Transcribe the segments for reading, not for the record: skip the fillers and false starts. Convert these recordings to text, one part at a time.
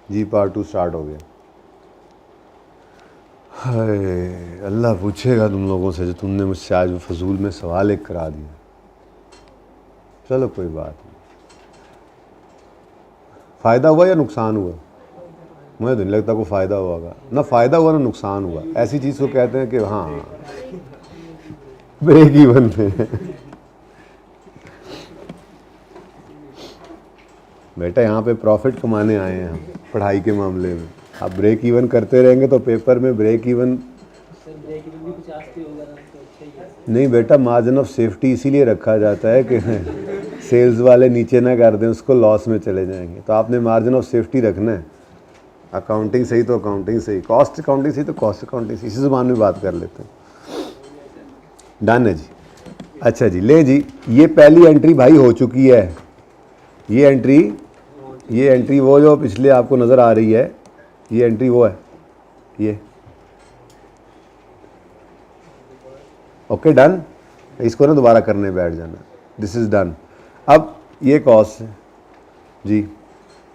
जी part 2 start हो गया। हाय अल्लाह पूछेगा तुम लोगों से जो तुमने मुझसे आज वो फजूल में सवाल एक करा दिया। चलो कोई बात नहीं। फ़ायदा हुआ या नुकसान हुआ? मुझे तो नहीं लगता कोई फ़ायदा होगा। ना फ़ायदा हुआ ना नुकसान हुआ। ऐसी चीज़ को कहते हैं कि हाँ ब्रेक इवन में बेटा यहाँ पे प्रॉफिट कमाने आए हैं हम पढ़ाई के मामले में। आप ब्रेक इवन करते रहेंगे तो पेपर में ब्रेक इवन नहीं बेटा, मार्जिन ऑफ सेफ्टी इसीलिए रखा जाता है कि सेल्स वाले नीचे ना कर दें, उसको लॉस में चले जाएंगे। तो आपने मार्जिन ऑफ सेफ्टी रखना है। अकाउंटिंग सही तो अकाउंटिंग सही, कॉस्ट अकाउंटिंग सही तो कॉस्ट अकाउंटिंग सही। इसी ज़बान में बात कर लेते हैं। डन है जी। अच्छा जी, ले जी, ये पहली एंट्री भाई हो चुकी है। ये एंट्री वो जो पिछले आपको नज़र आ रही है, ये एंट्री वो है। ये ओके डन। इसको ना दोबारा करने बैठ जाना। This is done. अब ये कॉस्ट है जी।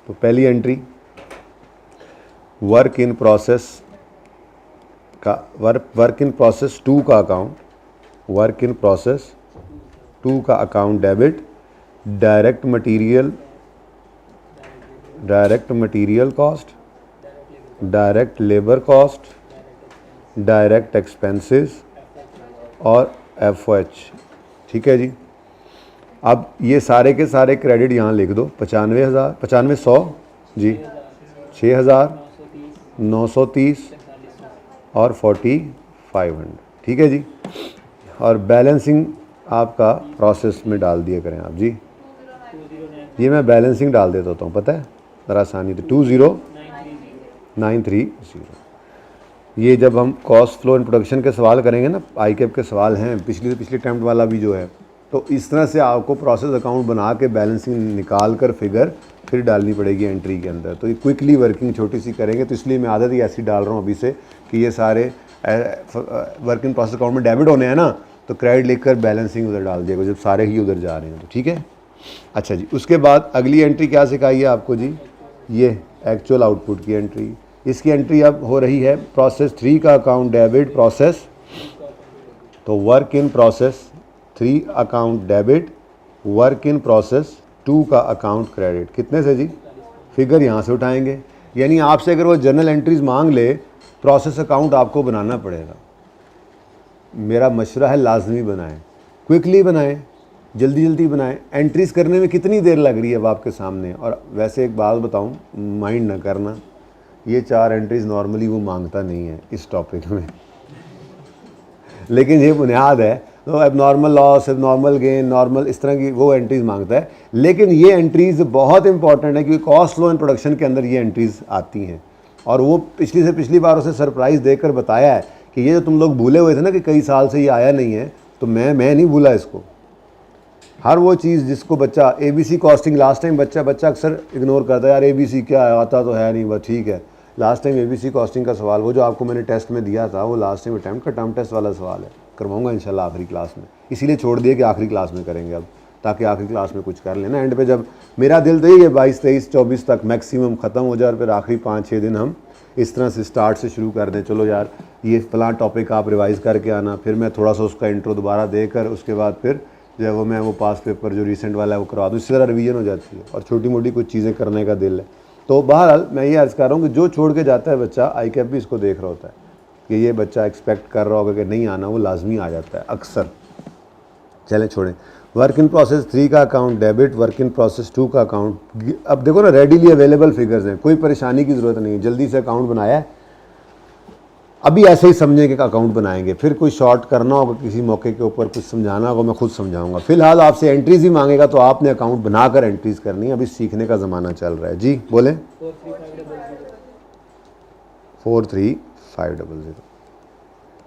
तो पहली एंट्री वर्क इन प्रोसेस का वर्क इन प्रोसेस 2 का अकाउंट, वर्क इन प्रोसेस 2 का account debit, direct material cost, direct labour cost, direct expenses और FOH। ठीक है जी। अब ये सारे के सारे क्रेडिट यहाँ लिख दो। 95,100 जी, 6,930 और 4,500। ठीक है जी। और बैलेंसिंग आपका प्रोसेस में डाल दिया करें आप जी। ये मैं बैलेंसिंग डाल देता होता हूँ, पता है ज़रा आसानी। तो 20,930। ये जब हम कॉस्ट फ्लो इन प्रोडक्शन के सवाल करेंगे ना, ICAP के सवाल हैं, पिछली अटैम्प्ट वाला भी जो है, तो इस तरह से आपको प्रोसेस अकाउंट बना के बैलेंसिंग निकाल कर फिगर फिर डालनी पड़ेगी एंट्री के अंदर। तो ये क्विकली वर्किंग छोटी सी करेंगे। तो इसलिए मैं आदत ही ऐसी डाल रहा हूँ अभी से कि ये सारे वर्क इन प्रोसेस अकाउंट में डेबिट होने हैं ना, तो क्रेडिट लिखकर बैलेंसिंग उधर डाल दिएगा जब सारे ही उधर जा रहे हैं। तो ठीक है। अच्छा जी, उसके बाद अगली एंट्री क्या सिखाई है आपको जी? ये एक्चुअल आउटपुट की एंट्री। इसकी एंट्री अब हो रही है प्रोसेस 3 का अकाउंट डेबिट प्रोसेस। तो work in process 3 account debit, work in process 2 का अकाउंट क्रेडिट। कितने से जी? फिगर यहाँ से उठाएंगे। यानी आपसे अगर वो जर्नल एंट्रीज मांग ले, प्रोसेस अकाउंट आपको बनाना पड़ेगा। मेरा मशवरा है लाजमी बनाएं, क्विकली बनाएं, जल्दी जल्दी बनाएं। एंट्रीज करने में कितनी देर लग रही है अब आपके सामने। और वैसे एक बात बताऊं, माइंड ना करना, ये 4 एंट्रीज नॉर्मली वो मांगता नहीं है इस टॉपिक में, लेकिन ये बुनियाद है। तो अब नॉर्मल लॉस, अब नॉर्मल गेन, नॉर्मल इस तरह की वो एंट्रीज मांगता है। लेकिन ये एंट्रीज बहुत इंपॉर्टेंट है क्योंकि कॉस्ट फ्लो इन प्रोडक्शन के अंदर ये एंट्रीज आती हैं। और वो पिछली बार उसे सरप्राइज़ देकर बताया है कि ये जो तुम लोग भूले हुए थे ना कि कई साल से ये आया नहीं है, तो मैं नहीं भूला इसको। हर वो चीज़ जिसको बच्चा ABC कॉस्टिंग लास्ट टाइम बच्चा अक्सर इग्नोर करता है, यार ABC क्या है, आता तो है नहीं, बस ठीक है। लास्ट टाइम ABC कॉस्टिंग का सवाल वो जो आपको मैंने टेस्ट में दिया था, वो लास्ट टाइम अटैम्प्ट का टर्म टेस्ट वाला सवाल है। करवाऊंगा इंशाल्लाह आखिरी क्लास में, इसीलिए छोड़ दिए कि आखिरी क्लास में करेंगे अब, ताकि आखिरी क्लास में कुछ कर लेना। एंड पे जब मेरा दिल तो ये 22, 23, 24 तक मैक्सिमम ख़त्म हो जाए और फिर आखिरी 5-6 दिन हम इस तरह से स्टार्ट से शुरू कर दें। चलो यार ये फलां टॉपिक आप रिवाइज़ करके आना, फिर मैं थोड़ा सा उसका इंट्रो दोबारा देकर उसके बाद फिर जो है वो मैं वो पास पेपर जो रिसेंट वाला है वो करवा दूँ। इसी तरह रिवीजन हो जाती है और छोटी मोटी कुछ चीज़ें करने का दिल है। तो बहरहाल मैं ये अर्ज़ कर रहा हूँ कि जो छोड़ के जाता है बच्चा, ICAP भी इसको देख रहा होता है कि ये बच्चा एक्सपेक्ट कर रहा होगा कि नहीं आना, वो लाजमी आ जाता है अक्सर। चलें छोड़ें। वर्क इन प्रोसेस 3 का account debit, work in process 2 का अकाउंट। अब देखो ना, रेडीली अवेलेबल फिगर्स हैं, कोई परेशानी की ज़रूरत नहीं है। जल्दी से अकाउंट बनाया है, अभी ऐसे ही समझें कि अकाउंट बनाएंगे। फिर कोई शॉर्ट करना होगा किसी मौके के ऊपर, कुछ समझाना होगा, मैं खुद समझाऊंगा। फिलहाल आपसे एंट्रीज ही मांगेगा तो आपने अकाउंट बनाकर एंट्रीज करनी है। अभी सीखने का ज़माना चल रहा है जी। बोलें 43500।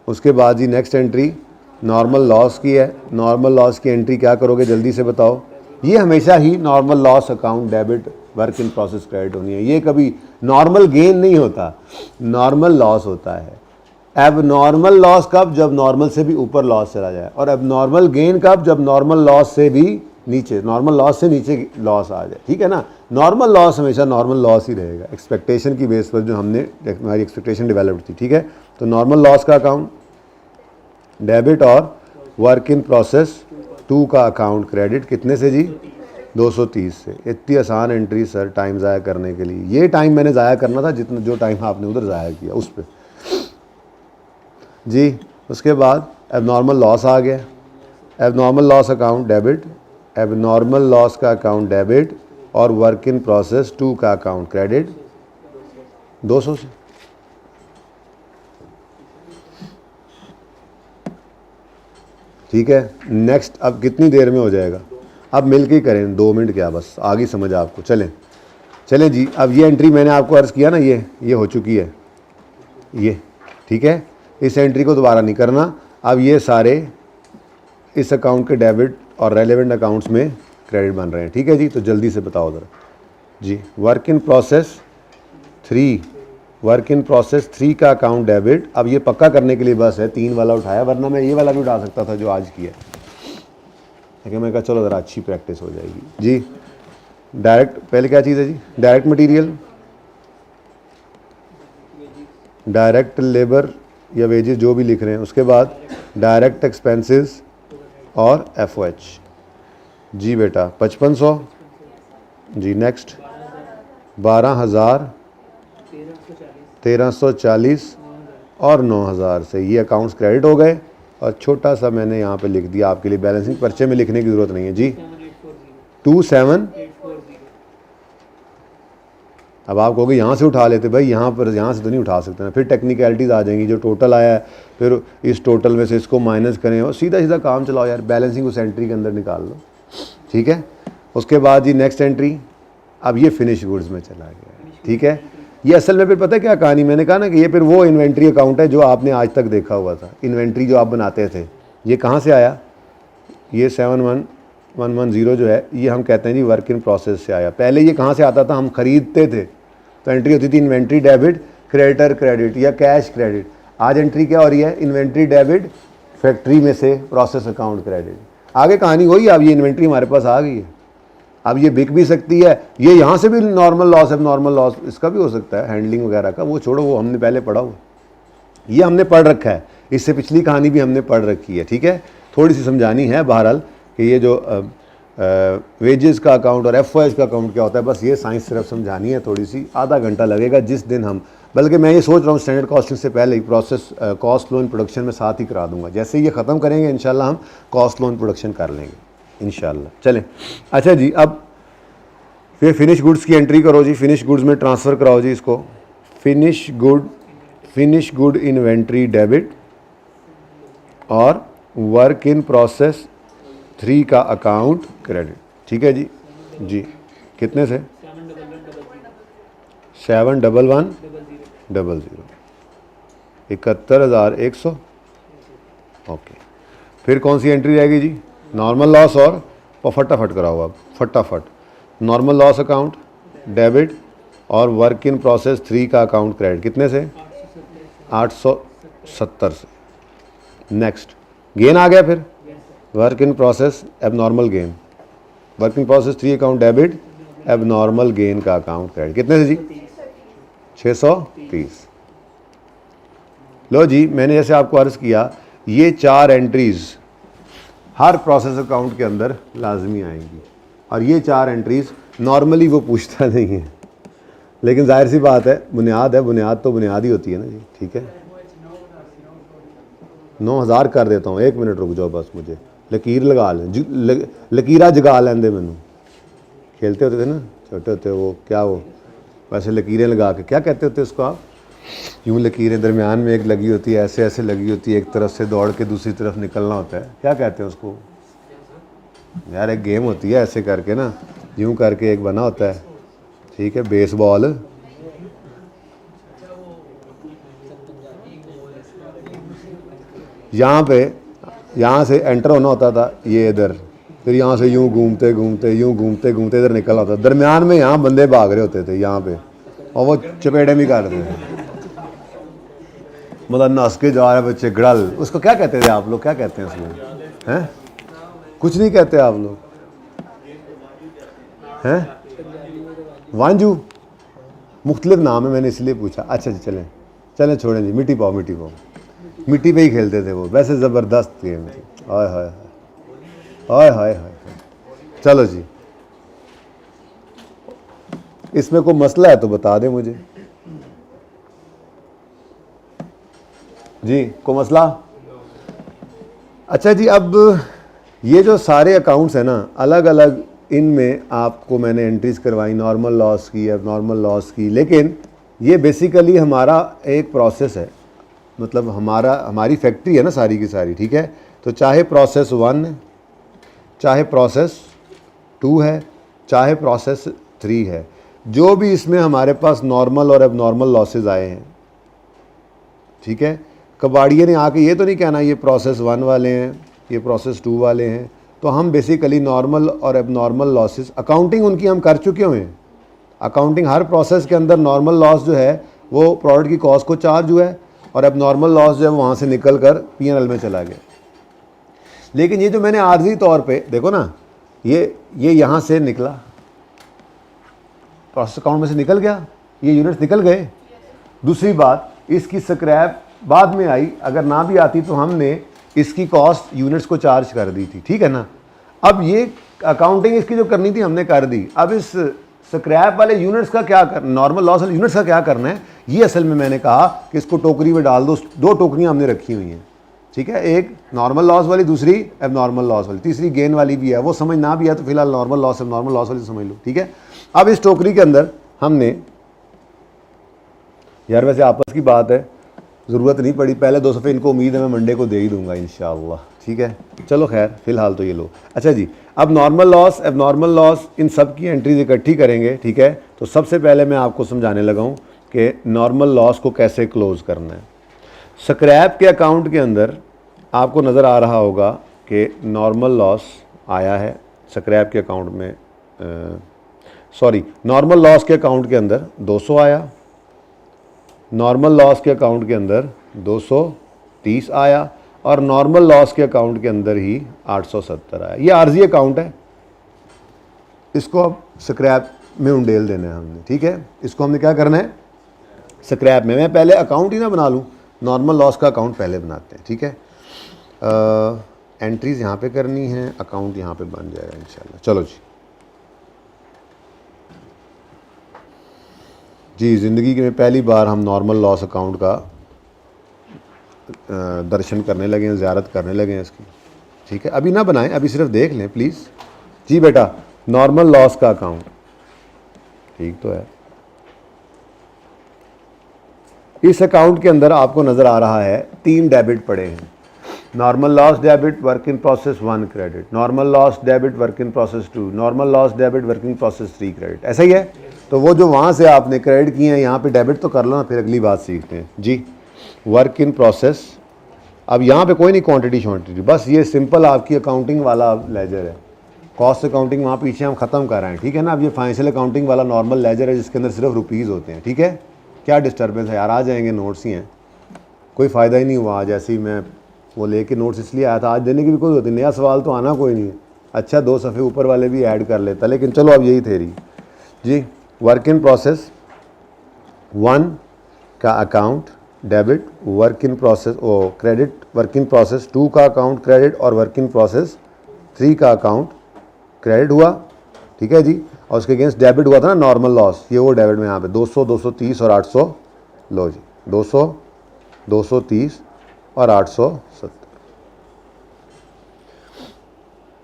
उसके बाद जी नेक्स्ट एंट्री नॉर्मल लॉस की है। नॉर्मल लॉस की एंट्री क्या करोगे जल्दी से बताओ? ये हमेशा ही normal loss account debit, work in process credit होनी है। ये कभी नॉर्मल गेन नहीं होता, नॉर्मल लॉस होता है। अब नॉर्मल लॉस कब? जब नॉर्मल से भी ऊपर लॉस चला जाए। और अब नॉर्मल गेन कब? जब नॉर्मल लॉस से भी नीचे, नॉर्मल लॉस से नीचे लॉस आ जाए, ठीक है ना। नॉर्मल लॉस हमेशा नॉर्मल लॉस ही रहेगा, एक्सपेक्टेशन की बेस पर जो हमने हमारी एक्सपेक्टेशन डेवलप थी, ठीक है। तो नॉर्मल लॉस का अकाउंट डेबिट और वर्क इन प्रोसेस 2 का अकाउंट क्रेडिट कितने से जी, 230 से। इतनी आसान एंट्री सर टाइम ज़ाया करने के लिए, ये टाइम मैंने ज़ाया करना था जितना जो टाइम आपने उधर ज़ाया किया उस पर जी। उसके बाद एबनॉर्मल लॉस आ गया, abnormal loss account debit, abnormal loss का अकाउंट डेबिट और वर्क इन प्रोसेस 2 का अकाउंट क्रेडिट 200 से। ठीक है, नेक्स्ट अब कितनी देर में हो जाएगा, अब मिल के करें, 2 मिनट क्या, बस आगे समझ आपको। चलें जी। अब ये एंट्री मैंने आपको अर्ज़ किया ना, ये हो चुकी है ये, ठीक है। इस एंट्री को दोबारा नहीं करना। अब ये सारे इस अकाउंट के डेबिट और रेलेवेंट अकाउंट्स में क्रेडिट बन रहे हैं, ठीक है जी। तो जल्दी से बताओ ज़रा जी। वर्क इन प्रोसेस 3 का अकाउंट डेबिट। अब ये पक्का करने के लिए बस है 3 वाला उठाया, वरना मैं ये वाला भी उठा सकता था जो आज किया, लेकिन मैं कहा चलो ज़रा अच्छी प्रैक्टिस हो जाएगी जी। डायरेक्ट पहले क्या चीज़ है जी, डायरेक्ट मटेरियल, डायरेक्ट लेबर या वेजेस जो भी लिख रहे हैं, उसके बाद डायरेक्ट एक्सपेंसेस और FOH जी बेटा 5500 जी। नेक्स्ट 12,000, 1340 और 9,000 से ये अकाउंट्स क्रेडिट हो गए। और छोटा सा मैंने यहाँ पे लिख दिया आपके लिए, बैलेंसिंग पर्चे में लिखने की ज़रूरत नहीं है जी। 27। अब आप कहोगे यहाँ से उठा लेते, भाई यहाँ से तो नहीं उठा सकते ना, फिर टेक्निकलिटीज़ आ जाएंगी। जो टोटल आया है फिर इस टोटल में से इसको माइनस करें और सीधा काम चलाओ यार, बैलेंसिंग उस एंट्री के अंदर निकाल लो, ठीक है। उसके बाद जी नेक्स्ट एंट्री, अब ये फिनिश गुड्स में चला गया, ठीक है। ये असल में फिर पता है क्या कहानी, मैंने कहा ना कि ये फिर वो इन्वेंट्री अकाउंट है जो आपने आज तक देखा हुआ था। इन्वेंट्री जो आप बनाते थे, ये कहाँ से आया, ये 71110 जो है, ये हम कहते हैं जी वर्क इन प्रोसेस से आया। पहले ये कहाँ से आता था, हम खरीदते थे तो एंट्री होती थी इन्वेंट्री डेबिट, क्रेडिटर क्रेडिट या कैश क्रेडिट। आज एंट्री क्या हो रही है, इन्वेंट्री डेबिट, फैक्ट्री में से प्रोसेस अकाउंट क्रेडिट। आगे कहानी वही, अब ये इन्वेंट्री हमारे पास आ गई है, अब ये बिक भी सकती है। ये यहाँ से भी नॉर्मल लॉस है, नॉर्मल लॉस इसका भी हो सकता है, हैंडलिंग वगैरह का, वो छोड़ो, वो हमने पहले पढ़ा हुआ, ये हमने पढ़ रखा है, इससे पिछली कहानी भी हमने पढ़ रखी है, ठीक है। थोड़ी सी समझानी है बहरहाल कि ये जो वेजेस का अकाउंट और FOH का अकाउंट क्या होता है, बस ये साइंस सिर्फ समझानी है, थोड़ी सी, आधा घंटा लगेगा जिस दिन हम, बल्कि मैं ये सोच रहा हूँ स्टैंडर्ड कॉस्टिंग से पहले ही process cost flow in production में साथ ही करा दूंगा। जैसे ये ख़त्म करेंगे इंशाल्लाह हम कॉस्ट फ्लो इन प्रोडक्शन कर लेंगे इंशाल्लाह। चलें, अच्छा जी, अब फिर फिनिश गुड्स की एंट्री करो जी, फिनिश गुड्स में ट्रांसफ़र कराओ जी इसको। फिनिश गुड इन्वेंट्री डेबिट और वर्क इन प्रोसेस 3 का अकाउंट क्रेडिट, ठीक है जी। जी कितने से, 71100, 71,100, ओके। फिर कौन सी एंट्री रहेगी जी, नॉर्मल लॉस और फटाफट कराओ आप, फटाफट। नॉर्मल लॉस अकाउंट डेबिट और वर्क इन प्रोसेस 3 का अकाउंट क्रेडिट कितने से, 870 से। नेक्स्ट गेन आ गया, फिर work in process abnormal gain, work in process 3 account debit, abnormal gain का अकाउंट क्रेडिट कितने से जी, 630। लो जी, मैंने जैसे आपको अर्ज़ किया, ये 4 एंट्रीज़ हर प्रोसेस अकाउंट के अंदर लाजमी आएंगी, और ये 4 एंट्रीज़ नॉर्मली वो पूछता नहीं है, लेकिन जाहिर सी बात है, बुनियाद है, बुनियाद तो बुनियाद ही होती है ना जी, ठीक है। 9,000 कर देता हूँ, 1 मिनट रुक जाओ बस, मुझे लकीर लगा लें, लकीरा जगा लेंदे मैनू। खेलते होते थे ना छोटे होते, वो क्या, वो वैसे लकीरें लगा के, क्या कहते होते उसको आप, यूँ लकीरें दरमियान में एक लगी होती है, ऐसे ऐसे लगी होती है, एक तरफ से दौड़ के दूसरी तरफ निकलना होता है, क्या कहते हैं उसको यार, एक गेम होती है ऐसे करके ना, यूँ करके एक बना होता है, ठीक है, बेसबॉल। यहाँ से एंटर होना होता था, ये इधर, फिर यहाँ से यूँ घूमते घूमते इधर निकलना होता था, दरमियान में यहाँ बंदे भाग रहे होते थे यहाँ पे, और वो चपेटे भी कर रहे थे, मतलब नस के जा रहे बच्चे, गड़ल, उसको क्या कहते थे आप लोग, क्या कहते हैं उसमें, हैं, कुछ नहीं कहते आप लोग, हैं? वांजू मुख्तलिफ नाम है, मैंने इसलिए पूछा। अच्छा जी, चलें चलें, छोड़ें जी। मिट्टी पाओ, मिट्टी पाओ, मिट्टी पे ही खेलते थे वो, वैसे ज़बरदस्त गेम थी। हाय हाय हाय हाय हाय। चलो जी, इसमें कोई मसला है तो बता दें मुझे जी, कोई मसला? अच्छा जी, अब ये जो सारे अकाउंट्स हैं ना, अलग अलग इनमें आपको मैंने एंट्रीज करवाई, नॉर्मल लॉस की, अब नॉर्मल लॉस की, लेकिन ये बेसिकली हमारा एक प्रोसेस है, मतलब हमारी फैक्ट्री है ना सारी की सारी, ठीक है? तो चाहे प्रोसेस 1 है, चाहे प्रोसेस 2 है, चाहे प्रोसेस 3 है, जो भी इसमें हमारे पास नॉर्मल और एबनॉर्मल लॉसेज आए हैं, ठीक है, कबाड़िए ने आके ये तो नहीं कहना ये प्रोसेस 1 वाले हैं, ये प्रोसेस 2 वाले हैं। तो हम बेसिकली नॉर्मल और एबनॉर्मल लॉसेस, अकाउंटिंग उनकी हम कर चुके हुए हैं। अकाउंटिंग हर प्रोसेस के अंदर नॉर्मल लॉस जो है वो प्रोडक्ट की कॉस्ट को चार्ज हुआ है, और एबनॉर्मल लॉस जो है वो वहाँ से निकल कर P&L में चला गया। लेकिन ये जो मैंने आर्जी तौर पे देखो ना, ये यहाँ से निकला, प्रोसेस अकाउंट में से निकल गया, ये यूनिट्स निकल गए। दूसरी बात, इसकी स्क्रैप बाद में आई, अगर ना भी आती तो हमने इसकी कॉस्ट यूनिट्स को चार्ज कर दी थी, ठीक है ना? अब ये अकाउंटिंग इसकी जो करनी थी हमने कर दी। अब इस स्क्रैप वाले यूनिट्स का क्या करना, नॉर्मल लॉस वाले यूनिट्स का क्या करना है, ये असल में मैंने कहा कि इसको टोकरी में डाल दो। 2 टोकरियाँ हमने रखी हुई हैं, ठीक है? एक नॉर्मल लॉस वाली, दूसरी एबनॉर्मल लॉस वाली, तीसरी गेन वाली भी है। वो समझ ना भी है तो फिलहाल नॉर्मल लॉस एबनॉर्मल लॉस वाली समझ लो, ठीक है? अब इस टोकरी के अंदर हमने, यार वैसे आपस की बात है, ज़रूरत नहीं पड़ी, पहले 2 सफ़े इनको उम्मीद है मैं मंडे को दे ही दूंगा इंशाअल्लाह, ठीक है? चलो खैर, फ़िलहाल तो ये लो। अच्छा जी, अब नॉर्मल लॉस, एबनॉर्मल लॉस, इन सब की एंट्रीज इकट्ठी करेंगे, ठीक है? तो सबसे पहले मैं आपको समझाने लगा हूँ कि नॉर्मल लॉस को कैसे क्लोज़ करना है। स्क्रैप के अकाउंट के अंदर आपको नज़र आ रहा होगा कि नॉर्मल लॉस आया है स्क्रैप के अकाउंट में, नॉर्मल लॉस के अकाउंट के अंदर 200 आया, नॉर्मल लॉस के अकाउंट के अंदर 230 आया, और नॉर्मल लॉस के अकाउंट के अंदर ही 870 आया। ये आर्जी अकाउंट है, इसको अब स्क्रैप में उंडेल देना है हमने, ठीक है? इसको हमने क्या करना है, स्क्रैप में। मैं पहले अकाउंट ही ना बना लूँ, नॉर्मल लॉस का अकाउंट पहले बनाते हैं, ठीक है? एंट्रीज यहाँ पे करनी है, अकाउंट यहाँ पे बन जाएगा इंशाल्लाह। चलो जी जी, ज़िंदगी में पहली बार हम नॉर्मल लॉस अकाउंट का दर्शन करने लगे हैं, ज़ियारत करने लगे हैं इसकी, ठीक है? अभी ना बनाएं, अभी सिर्फ देख लें प्लीज़। जी बेटा, नॉर्मल लॉस का अकाउंट ठीक तो है। इस अकाउंट के अंदर आपको नज़र आ रहा है 3 डेबिट पड़े हैं, normal loss debit, work in process 1 credit, normal loss debit, work in process 2, normal loss debit, work in process 3 credit. ऐसा ही है? तो वो जो वहाँ से आपने क्रेडिट किए हैं यहाँ पे डेबिट तो कर लो ना, फिर अगली बात सीखते हैं जी। वर्क इन प्रोसेस, अब यहाँ पे कोई नहीं क्वांटिटी शॉन्टिटी, बस ये सिंपल आपकी अकाउंटिंग वाला लेजर है। कॉस्ट अकाउंटिंग वहाँ पीछे हम ख़त्म कर रहे हैं, ठीक है ना? अब ये फाइनेंशियल अकाउंटिंग वाला नॉर्मल लेजर है जिसके अंदर सिर्फ रुपीज़ होते हैं, ठीक है? क्या डिस्टर्बेंस है यार, आ जाएंगे, नोट्स ही हैं, कोई फ़ायदा ही नहीं हुआ। आज ऐसे ही मैं वो लेके नोट्स इसलिए आया था, आज देने की भी कोई होती, नया सवाल तो आना कोई नहीं है। अच्छा 2 सफ़े ऊपर वाले भी ऐड कर लेता, लेकिन चलो अब यही थेरी जी। वर्क इन प्रोसेस 1 का account debit, work in process credit, work in process 2 का अकाउंट क्रेडिट, और वर्क इन प्रोसेस 3 का अकाउंट क्रेडिट हुआ, ठीक है जी? और उसके अगेंस्ट डेबिट हुआ था ना नॉर्मल लॉस, ये वो डेबिट में यहाँ पे 200, 230 और 800, लो जी 200, 230 और 870।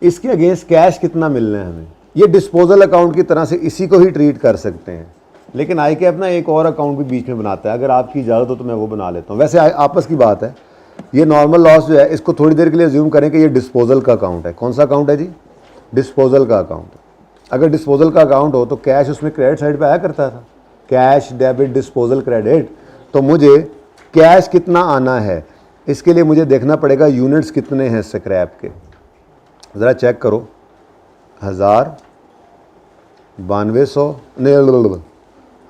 इसके अगेंस्ट कैश कितना मिलना है हमें, ये डिस्पोजल अकाउंट की तरह से इसी को ही ट्रीट कर सकते हैं, लेकिन आई के अपना एक और अकाउंट भी बीच में बनाता है। अगर आपकी इजाज़त हो तो मैं वो बना लेता हूँ, वैसे आपस की बात है। ये नॉर्मल लॉस जो है इसको थोड़ी देर के लिए अज्यूम करें कि ये डिस्पोजल का अकाउंट है। कौन सा अकाउंट है जी? डिस्पोजल का अकाउंट। अगर डिस्पोजल का अकाउंट हो तो कैश उसमें क्रेडिट साइड पे आया करता था, कैश डेबिट डिस्पोजल क्रेडिट। तो मुझे कैश कितना आना है, इसके लिए मुझे देखना पड़ेगा यूनिट्स कितने हैं स्क्रैप के। ज़रा चेक करो, 1000, 9200, नहीं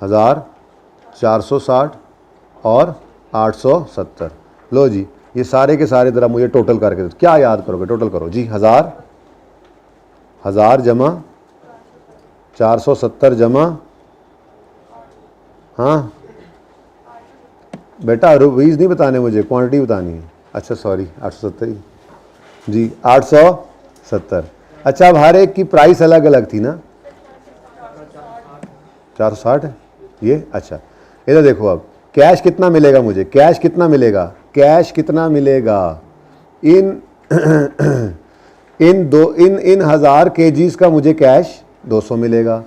1460 और 870। लो जी, ये सारे के सारे ज़रा मुझे टोटल करके दो। क्या याद करोगे? टोटल करो जी। 1000 जमा 470 जमा, हाँ बेटा रुपीज़ नहीं बताने मुझे, क्वांटिटी बतानी है। अच्छा सॉरी 870 ही जी, 870। अच्छा अब हर एक की प्राइस अलग अलग थी ना, 460 है ये। अच्छा इधर देखो, अब कैश कितना मिलेगा मुझे, कैश कितना मिलेगा, कैश कितना मिलेगा इन इन 1000 केजीज का मुझे कैश 200 मिलेगा,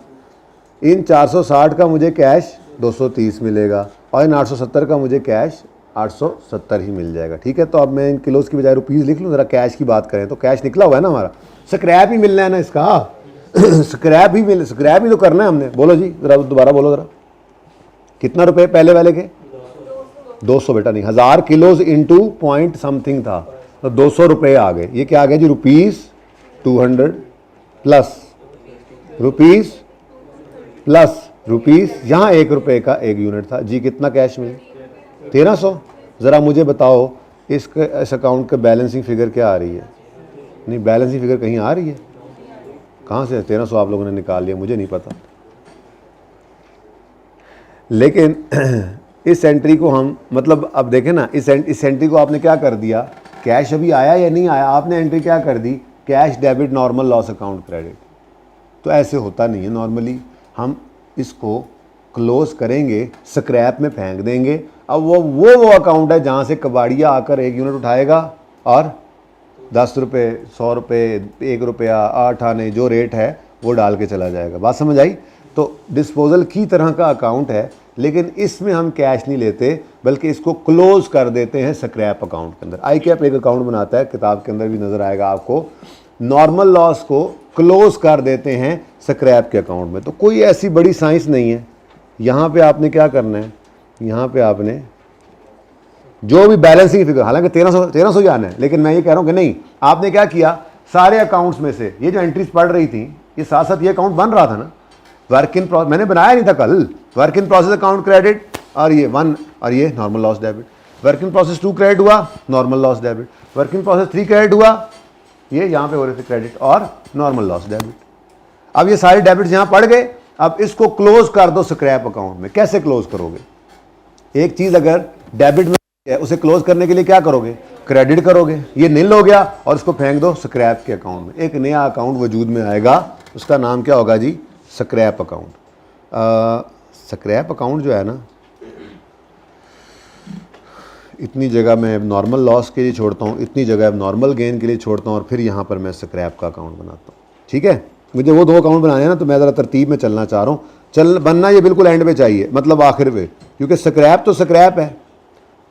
इन 460 का मुझे कैश 230 मिलेगा, और इन 870 का मुझे कैश 870 ही मिल जाएगा। ठीक है, तो अब मैं इन किलोज़ की बजाय रुपीज़ लिख लूँ। ज़रा कैश की बात करें तो कैश निकला हुआ है ना हमारा, स्क्रैप ही मिलना है ना इसका स्क्रैप ही तो करना है हमने। बोलो जी ज़रा दोबारा बोलो ज़रा, कितना रुपए पहले वाले के 200 बेटा नहीं, 1000 किलोज इंटू पॉइंट समथिंग था, तो 200 रुपये आ गए। ये क्या आ गया जी, ₹200 प्लस रुपीज़ यहाँ 1 रुपये का 1 यूनिट था जी। कितना कैश मिले, 1300। ज़रा मुझे बताओ इस अकाउंट का बैलेंसिंग फिगर क्या आ रही है? नहीं, बैलेंसिंग फिगर कहीं आ रही है? कहाँ से 1300 आप लोगों ने निकाल लिया, मुझे नहीं पता। लेकिन इस एंट्री को हम, मतलब अब देखें ना, इस एंट्री को आपने क्या कर दिया, कैश अभी आया या नहीं आया, आपने एंट्री क्या कर दी, cash debit normal loss account credit. तो ऐसे होता नहीं है नॉर्मली, हम इसको क्लोज करेंगे, स्क्रैप में फेंक देंगे। अब वो अकाउंट है जहाँ से कबाड़िया आकर 1 यूनिट उठाएगा और 10 रुपये, 100 रुपये, 1 रुपया, 8 आने जो रेट है वो डाल के चला जाएगा। बात समझ आई? तो डिस्पोजल की तरह का अकाउंट है, लेकिन इसमें हम कैश नहीं लेते, बल्कि इसको क्लोज कर देते हैं स्क्रैप अकाउंट के अंदर। आई कैप एक अकाउंट बनाता है, किताब के अंदर भी नज़र आएगा आपको। नॉर्मल लॉस को क्लोज कर देते हैं स्क्रैप के अकाउंट में। तो कोई ऐसी बड़ी साइंस नहीं है। यहाँ पे आपने क्या करना है, यहाँ पे आपने जो भी बैलेंसिंग फिगर, हालांकि 1300 ही आना है, लेकिन मैं ये कह रहा हूँ कि नहीं, आपने क्या किया, सारे अकाउंट्स में से ये जो एंट्रीज पढ़ रही थी, ये साथ साथ ये अकाउंट बन रहा था ना, वर्क इन प्रोसेस, मैंने बनाया नहीं था कल, work in process account credit, और ये 1 और ये normal loss debit. Work in process 2 credit हुआ, normal loss debit. Work in process 3 credit हुआ, ये यहाँ पे हो रहे थे क्रेडिट और नॉर्मल लॉस डेबिट। अब ये सारे डेबिट्स यहाँ पड़ गए। अब इसको क्लोज कर दो स्क्रैप अकाउंट में। कैसे क्लोज करोगे? एक चीज अगर डेबिट में है, उसे क्लोज करने के लिए क्या करोगे, क्रेडिट करोगे। ये नील हो गया और इसको फेंक दो स्क्रैप के अकाउंट में। एक नया अकाउंट वजूद में आएगा, उसका नाम क्या होगा जी, स्क्रैप अकाउंट। स्क्रैप अकाउंट जो है ना, इतनी जगह मैं नॉर्मल लॉस के लिए छोड़ता हूँ, इतनी जगह नॉर्मल गेन के लिए छोड़ता हूँ, और फिर यहाँ पर मैं स्क्रैप का अकाउंट बनाता हूँ। ठीक है, मुझे वो 2 अकाउंट बनाने हैं ना, तो मैं ज़रा तरतीब में चलना चाह रहा हूँ। बनना ये बिल्कुल एंड पे चाहिए, मतलब आखिर पे, क्योंकि स्क्रैप तो स्क्रैप है,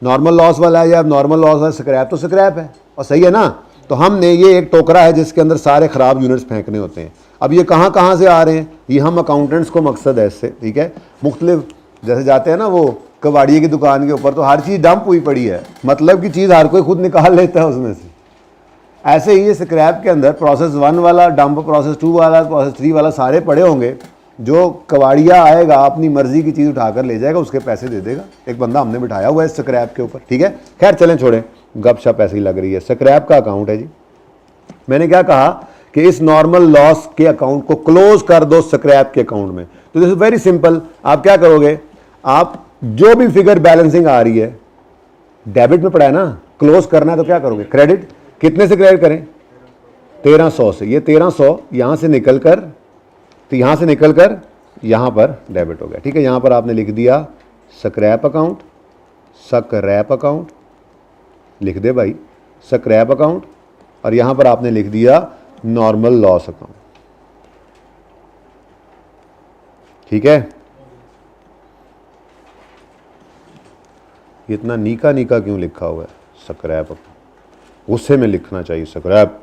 नॉर्मल लॉस वाला है या नॉर्मल लॉस वाला, स्क्रैप तो स्क्रैप है, और सही है ना। तो हमने ये एक टोकरा है जिसके अंदर सारे ख़राब यूनिट्स फेंकने होते हैं। अब ये कहाँ से आ रहे हैं, ये हम अकाउंटेंट्स को मकसद है इससे, ठीक है। मुख्तलिफ जैसे जाते हैं ना वो कबाड़िए की दुकान के ऊपर, तो हर चीज़ डंप हुई पड़ी है, मतलब की चीज़ हर कोई खुद निकाल लेता है उसमें से। ऐसे ही ये स्क्रैप के अंदर प्रोसेस 1 वाला डंप, प्रोसेस 2 वाला, प्रोसेस 3 वाला सारे पड़े होंगे। जो कबाड़िया आएगा अपनी मर्जी की चीज़ उठाकर ले जाएगा, उसके पैसे दे देगा। एक बंदा हमने बिठाया हुआ है स्क्रैप के ऊपर, ठीक है। खैर चलें, छोड़ें, गपशप ऐसी लग रही है। स्क्रैप का अकाउंट है जी। मैंने क्या कहा कि इस नॉर्मल लॉस के अकाउंट को क्लोज कर दो स्क्रैप के अकाउंट में। तो दिस इज वेरी सिंपल। आप क्या करोगे, आप जो भी फिगर बैलेंसिंग आ रही है, डेबिट में पड़ा है ना, क्लोज करना है, तो क्या करोगे, क्रेडिट। कितने से क्रेडिट करें, 1300 से। ये 1300 यहाँ से निकल कर, तो यहाँ से निकल कर यहाँ पर डेबिट हो गया, ठीक है। यहाँ पर आपने लिख दिया स्क्रैप अकाउंट, स्क्रैप अकाउंट लिख दे भाई, स्क्रैप अकाउंट, और यहाँ पर आपने लिख दिया नॉर्मल लॉस अकाउंट, ठीक है। इतना नीका नीका क्यों लिखा हुआ है, स्क्रैप अकाउंट, गुस्से में लिखना चाहिए स्क्रैप,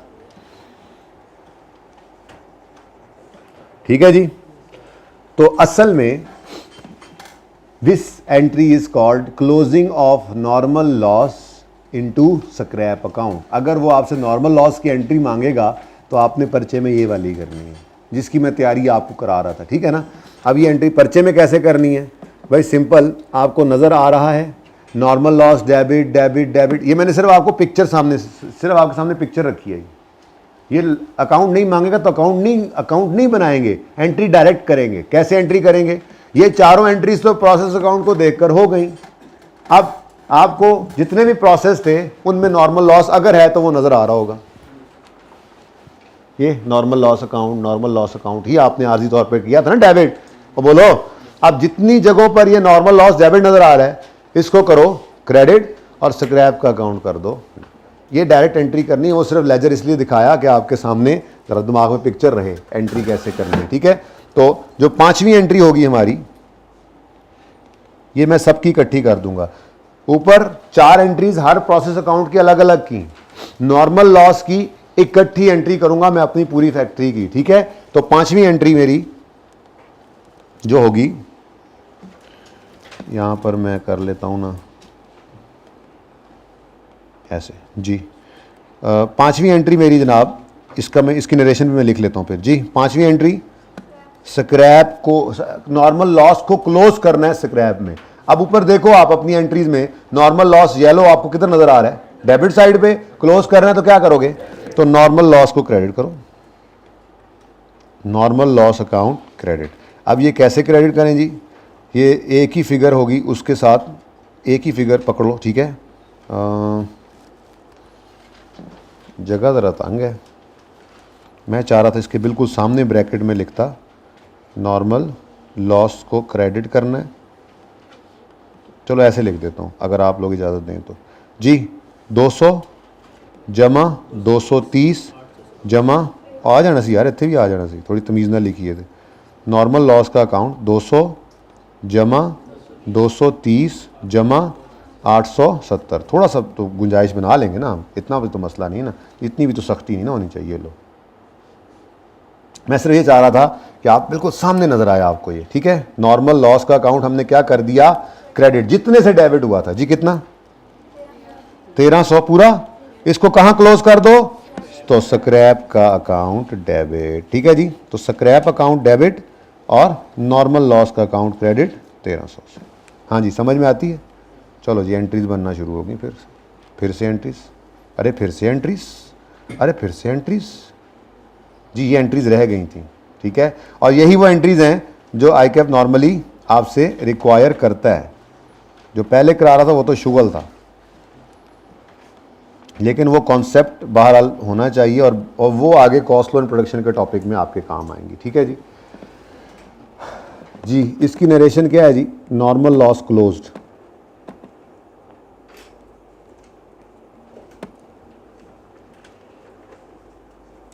ठीक है जी। तो असल में this entry is called closing of normal loss into scrap account. अगर वो आपसे नॉर्मल लॉस की एंट्री मांगेगा तो आपने पर्चे में ये वाली करनी है, जिसकी मैं तैयारी आपको करा रहा था, ठीक है ना। अब ये एंट्री पर्चे में कैसे करनी है भाई, सिंपल, आपको नज़र आ रहा है normal loss debit debit debit. ये मैंने सिर्फ आपको पिक्चर सामने, सिर्फ आपके सामने पिक्चर रखी है। ये अकाउंट नहीं मांगेगा तो अकाउंट नहीं बनाएंगे, एंट्री डायरेक्ट करेंगे। कैसे एंट्री करेंगे? ये चारों एंट्रीज तो प्रोसेस अकाउंट को देखकर हो गई। अब आपको जितने भी प्रोसेस थे उनमें नॉर्मल लॉस अगर है तो वो नजर आ रहा होगा। ये नॉर्मल लॉस अकाउंट ही आपने आर्जी तौर पर किया था ना डेबिट। और बोलो अब जितनी जगहों पर ये नॉर्मल लॉस डेबिट नजर आ रहा है इसको करो क्रेडिट और स्क्रैप का अकाउंट कर दो। ये डायरेक्ट एंट्री करनी है, वो सिर्फ लेजर इसलिए दिखाया कि आपके सामने जरा दिमाग में पिक्चर रहे एंट्री कैसे करनी है। ठीक है, तो जो 5वीं एंट्री होगी हमारी, ये मैं सबकी इकट्ठी कर दूंगा। ऊपर 4 एंट्रीज हर प्रोसेस अकाउंट की अलग अलग की, नॉर्मल लॉस की इकट्ठी एंट्री करूंगा मैं अपनी पूरी फैक्ट्री की। ठीक है, तो 5वीं एंट्री मेरी जो होगी, यहां पर मैं कर लेता हूं ना ऐसे जी। 5वीं एंट्री मेरी जनाब, इसका मैं इसकी नरेशन भी मैं लिख लेता हूं फिर जी। 5वीं एंट्री स्क्रैप को, नॉर्मल लॉस को क्लोज करना है स्क्रैप में। अब ऊपर देखो आप अपनी एंट्रीज में नॉर्मल लॉस येलो आपको किधर नजर आ रहा है? डेबिट साइड पे। क्लोज करना है तो क्या करोगे? तो नॉर्मल लॉस को क्रेडिट करो, नॉर्मल लॉस अकाउंट क्रेडिट। अब ये कैसे क्रेडिट करें जी? ये एक ही फिगर होगी, उसके साथ एक ही फिगर पकड़ो। ठीक है, जगह ज़रा तंग है, मैं चाह रहा था इसके बिल्कुल सामने ब्रैकेट में लिखता नॉर्मल लॉस को क्रेडिट करना है। चलो ऐसे लिख देता हूँ अगर आप लोग इजाज़त दें तो जी। 200 जमा 230 जमा आ जाना सी यार, इतने भी आ जाना सी, थोड़ी तमीज़ ना लिखी है। नॉर्मल लॉस का अकाउंट 200 जमा 230 जमा 870। थोड़ा सा तो गुंजाइश बना लेंगे ना हम, इतना भी तो मसला नहीं है ना, इतनी भी तो सख्ती नहीं ना होनी चाहिए। लो, मैं सिर्फ ये चाह रहा था कि आप बिल्कुल सामने नजर आया आपको ये। ठीक है, नॉर्मल लॉस का अकाउंट हमने क्या कर दिया? क्रेडिट। जितने से डेबिट हुआ था जी, कितना? 1300 पूरा। इसको कहां क्लोज कर दो? तो स्क्रैप का अकाउंट डेबिट। ठीक है जी, तो स्क्रैप अकाउंट डेबिट और नॉर्मल लॉस का अकाउंट क्रेडिट 1300 से। हाँ जी, समझ में आती है? चलो जी, एंट्रीज बनना शुरू होगी फिर से एंट्रीज, अरे फिर से एंट्रीज, अरे फिर से एंट्रीज जी। ये एंट्रीज रह गई थी। ठीक है, और यही वो एंट्रीज हैं जो आईकैप नॉर्मली आपसे रिक्वायर करता है। जो पहले करा रहा था वो तो शुगल था, लेकिन वो कॉन्सेप्ट बहरहाल होना चाहिए और वो आगे कॉस्ट फ्लो एंड प्रोडक्शन के टॉपिक में आपके काम आएंगी। ठीक है जी। जी, इसकी नरेशन क्या है जी? Normal loss closed.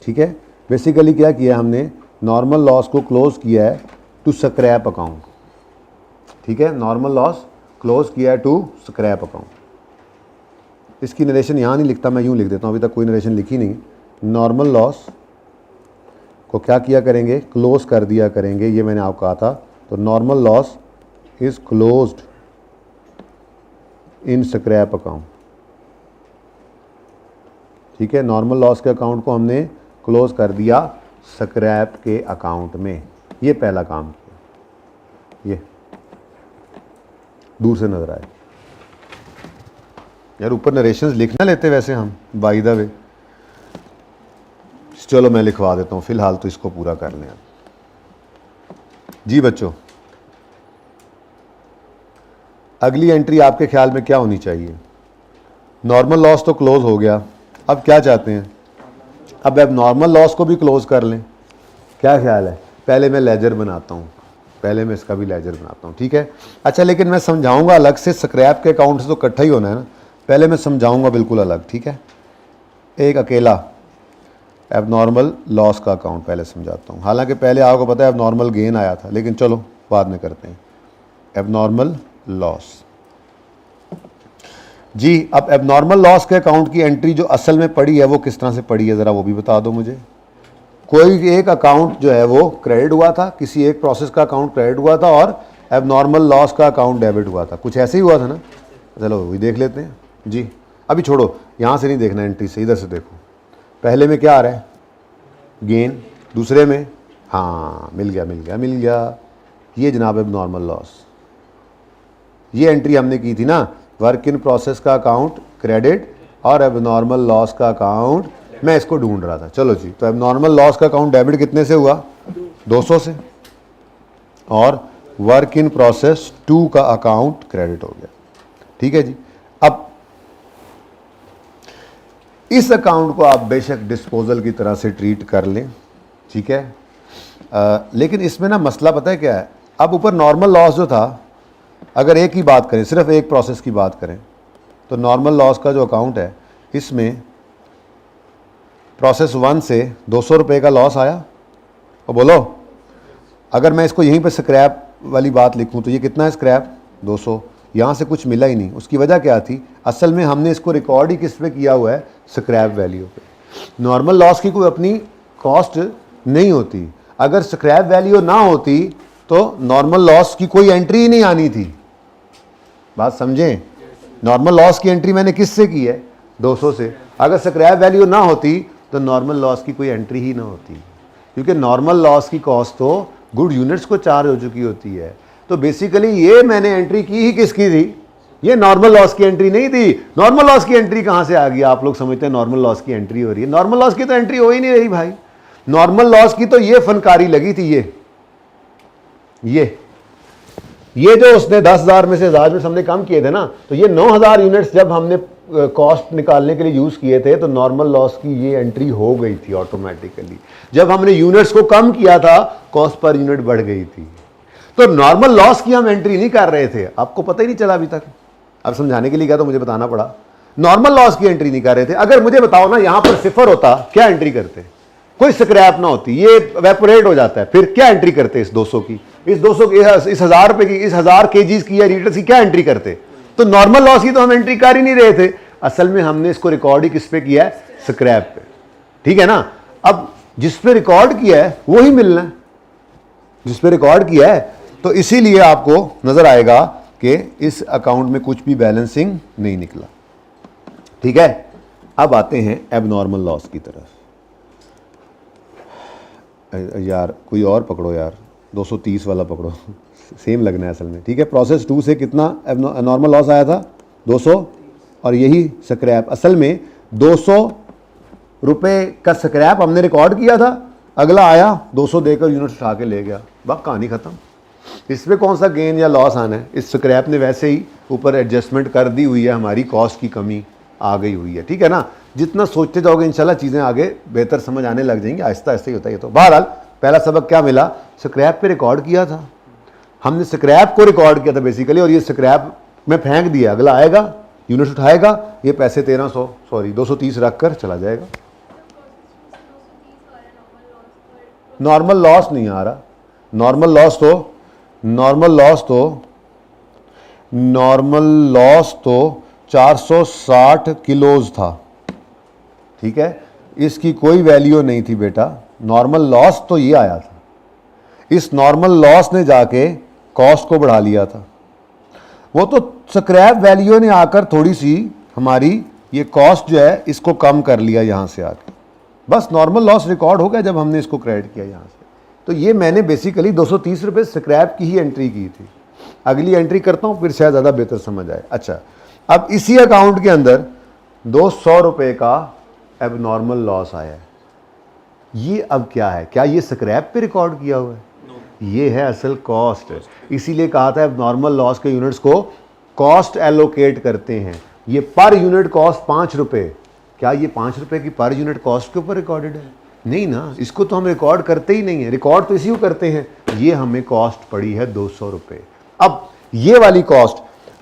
ठीक है, बेसिकली क्या किया हमने? नॉर्मल लॉस को क्लोज किया है टू स्क्रैप अकाउंट। ठीक है, नॉर्मल लॉस क्लोज किया है टू स्क्रैप अकाउंट। इसकी नरेशन यहाँ नहीं लिखता, मैं यूँ लिख देता हूँ, अभी तक कोई नरेशन लिखी नहीं। नॉर्मल लॉस को क्या किया करेंगे? क्लोज कर दिया करेंगे, ये मैंने आपको कहा था। तो normal loss is closed in scrap account. ठीक है, नॉर्मल लॉस के अकाउंट को हमने क्लोज कर दिया स्क्रैप के अकाउंट में। ये पहला काम किया। ये दूर से नजर आए यार, ऊपर नरेशंस लिखना लेते वैसे हम बाय द वे। चलो मैं लिखवा देता हूँ, फिलहाल तो इसको पूरा कर लें जी। बच्चों, अगली एंट्री आपके ख्याल में क्या होनी चाहिए? नॉर्मल लॉस तो क्लोज हो गया, अब क्या चाहते हैं? अब नॉर्मल लॉस को भी क्लोज कर लें, क्या ख्याल है? पहले मैं लेजर बनाता हूँ, पहले मैं इसका भी लेजर बनाता हूँ। ठीक है, अच्छा, लेकिन मैं समझाऊंगा अलग से, स्क्रैप के अकाउंट से तो इकट्ठा ही होना है ना, पहले मैं समझाऊंगा बिल्कुल अलग। ठीक है, एक अकेला एबनॉर्मल लॉस का अकाउंट पहले समझाता हूँ। हालांकि पहले आपको पता है एबनॉर्मल गेन आया था, लेकिन चलो बाद में करते हैं। एबनॉर्मल लॉस जी। अब एबनॉर्मल लॉस के अकाउंट की एंट्री जो असल में पड़ी है वो किस तरह से पड़ी है, ज़रा वो भी बता दो मुझे। कोई एक अकाउंट जो है वो क्रेडिट हुआ था, किसी एक प्रोसेस का अकाउंट क्रेडिट हुआ था और एबनॉर्मल लॉस का अकाउंट डेबिट हुआ था। कुछ ऐसे ही हुआ था ना? चलो वो भी देख लेते हैं जी। अभी छोड़ो, यहाँ से नहीं देखना एंट्री से, इधर से देखो। पहले में क्या आ रहा है? गेन। दूसरे में हाँ, मिल गया ये जनाब एबनॉर्मल लॉस। ये एंट्री हमने की थी ना, वर्क इन प्रोसेस का अकाउंट क्रेडिट और एबनॉर्मल लॉस का अकाउंट मैं इसको ढूंढ रहा था। चलो जी, तो अब नॉर्मल लॉस का अकाउंट डेबिट कितने से हुआ? 200 से, और वर्क इन प्रोसेस 2 का अकाउंट क्रेडिट हो गया। ठीक है जी। अब इस अकाउंट को आप बेशक डिस्पोजल की तरह से ट्रीट कर लें, ठीक है, लेकिन इसमें ना मसला पता है क्या है? अब ऊपर नॉर्मल लॉस जो था, अगर एक ही बात करें, सिर्फ एक प्रोसेस की बात करें, तो नॉर्मल लॉस का जो अकाउंट है, इसमें प्रोसेस 1 से 200 रुपये का लॉस आया। और बोलो, अगर मैं इसको यहीं पे स्क्रैप वाली बात लिखूं तो ये कितना है स्क्रैप? 200। यहाँ से कुछ मिला ही नहीं। उसकी वजह क्या थी? असल में हमने इसको रिकॉर्ड ही किस पे किया हुआ है? स्क्रैप वैल्यू पे। नॉर्मल लॉस की कोई अपनी कॉस्ट नहीं होती। अगर स्क्रैप वैल्यू ना होती तो नॉर्मल लॉस की कोई एंट्री ही नहीं आनी थी। बात समझें? नॉर्मल लॉस की एंट्री मैंने किससे की है? 200 से। अगर स्क्रैप वैल्यू ना होती तो नॉर्मल लॉस की कोई एंट्री ही ना होती, क्योंकि नॉर्मल लॉस की कॉस्ट तो गुड यूनिट्स को चार्ज हो चुकी होती है। तो बेसिकली ये मैंने एंट्री की ही किसकी थी? ये नॉर्मल लॉस की एंट्री नहीं थी। नॉर्मल लॉस की एंट्री कहां से आ गई? आप लोग समझते हैं नॉर्मल लॉस की एंट्री हो रही है। नॉर्मल लॉस की तो एंट्री हो ही नहीं रही भाई। नॉर्मल लॉस की तो ये फनकारी लगी थी। ये जो उसने 10,000 में से 1000 में हमने कम किए थे ना, तो ये 9,000 यूनिट्स जब हमने कॉस्ट निकालने के लिए यूज किए थे तो नॉर्मल लॉस की ये एंट्री हो गई थी ऑटोमेटिकली। जब हमने यूनिट्स को कम किया था, कॉस्ट पर यूनिट बढ़ गई थी। तो नॉर्मल लॉस की हम एंट्री नहीं कर रहे थे। आपको पता ही नहीं चला अभी तक। अब समझाने के लिए गया तो मुझे बताना पड़ा। नॉर्मल लॉस की एंट्री नहीं कर रहे थे। अगर मुझे बताओ ना, यहां पर सिफर होता, क्या एंट्री करते? कोई स्क्रैप ना होती, ये वेपोरेट हो जाता है, फिर क्या एंट्री करते? इस 200 की, इस 200 की, इस 1000 रुपए की, इस 1000 केजीज की या लीटर्स की क्या एंट्री करते? तो नॉर्मल लॉस की तो हम एंट्री कर ही नहीं रहे थे। असल में हमने इसको रिकॉर्ड ही किस पे किया है? स्क्रैप पे। ठीक है ना? अब जिस पे रिकॉर्ड किया है वो ही मिलना है, जिस पे रिकॉर्ड किया है। तो इसीलिए आपको नजर आएगा कि इस अकाउंट में कुछ भी बैलेंसिंग नहीं निकला। ठीक है, अब आते हैं एबनॉर्मल लॉस की तरफ। यार कोई और पकड़ो यार, 230 वाला पकड़ो, सेम लगना है असल में। ठीक है, प्रोसेस 2 से कितना नॉर्मल लॉस आया था? 200, और यही स्क्रैप। असल में 200 रुपये का स्क्रैप हमने रिकॉर्ड किया था, अगला आया 200 देकर यूनिट उठा के ले गया, बस कहानी खत्म। इसमें कौन सा गेन या लॉस आना है? इस स्क्रैप ने वैसे ही ऊपर एडजस्टमेंट कर दी हुई है, हमारी कॉस्ट की कमी आ गई हुई है। ठीक है ना? जितना सोचते जाओगे इंशाल्लाह चीज़ें आगे बेहतर समझ आने लग जाएंगी, आहिस्ता आहिस्ता ही होता है ये तो। बहरहाल पहला सबक क्या मिला? स्क्रैप पे रिकॉर्ड किया था हमने, स्क्रैप को रिकॉर्ड किया था बेसिकली, और ये स्क्रैप में फेंक दिया। अगला आएगा यूनिट उठाएगा, ये पैसे 230 रख कर चला जाएगा। नॉर्मल लॉस नहीं आ रहा। नॉर्मल लॉस तो 460 किलोज था। ठीक है, इसकी कोई वैल्यू नहीं थी बेटा। नॉर्मल लॉस तो ये आया था। इस नॉर्मल लॉस ने जाके कॉस्ट को बढ़ा लिया था। वो तो स्क्रैप वैल्यू ने आकर थोड़ी सी हमारी ये कॉस्ट जो है इसको कम कर लिया यहाँ से आके। बस नॉर्मल लॉस रिकॉर्ड हो गया जब हमने इसको क्रेडिट किया यहाँ से। तो ये मैंने बेसिकली 230 रुपये स्क्रैप की ही एंट्री की थी। अगली एंट्री करता हूँ फिर शायद ज़्यादा बेहतर समझ आए। अच्छा, अब इसी अकाउंट के अंदर 200 रुपये का एबनॉर्मल लॉस आया है। ये अब क्या है? क्या ये स्क्रैप पे रिकॉर्ड किया हुआ है? ये है असल कॉस्ट। इसीलिए कहा था एबनॉर्मल लॉस के यूनिट्स को कॉस्ट एलोकेट करते हैं। ये पर यूनिट कॉस्ट 5 रुपये। क्या ये 5 रुपये की पर यूनिट कॉस्ट के ऊपर रिकॉर्डेड है? नहीं ना, इसको तो हम रिकॉर्ड करते ही नहीं है। रिकॉर्ड तो इसी को करते हैं। ये हमें कॉस्ट पड़ी है 200 रुपये। अब ये वाली कॉस्ट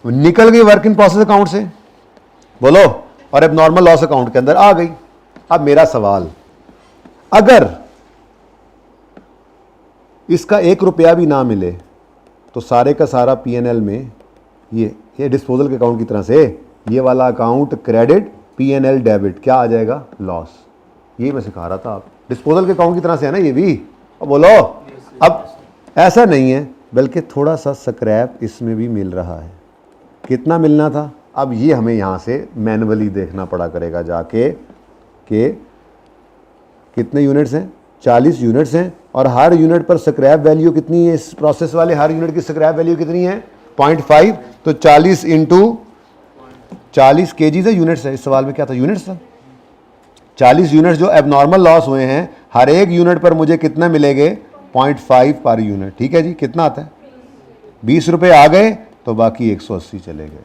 निकल गई वर्क इन प्रोसेस अकाउंट से, बोलो, और एबनॉर्मल लॉस अकाउंट के अंदर आ गई। अब मेरा सवाल, अगर इसका 1 रुपया भी ना मिले तो सारे का सारा पीएनएल में ये डिस्पोजल के अकाउंट की तरह से ये वाला अकाउंट क्रेडिट, पीएनएल डेबिट, क्या आ जाएगा? लॉस। ये मैं सिखा रहा था। आप डिस्पोजल के अकाउंट की तरह से है ना ये भी। अब बोलो, अब ऐसा नहीं है, बल्कि थोड़ा सा स्क्रैप इसमें भी मिल रहा है। कितना मिलना था? अब ये हमें यहाँ से मैनुअली देखना पड़ा करेगा जाके कि कितने यूनिट्स हैं? 40 यूनिट्स हैं, और हर यूनिट पर स्क्रैप वैल्यू कितनी है? इस प्रोसेस वाले हर यूनिट की स्क्रैप वैल्यू कितनी है? 0.5। तो 40 इंटू 40 केजीज है, यूनिट्स है। इस सवाल में क्या था? यूनिट्स था। 40 यूनिट जो एबनॉर्मल लॉस हुए हैं, हर एक यूनिट पर मुझे कितना मिलेंगे, 0.5 पर यूनिट। ठीक है जी, कितना आता है, 20 रुपये आ गए तो बाकी 180 चले गए।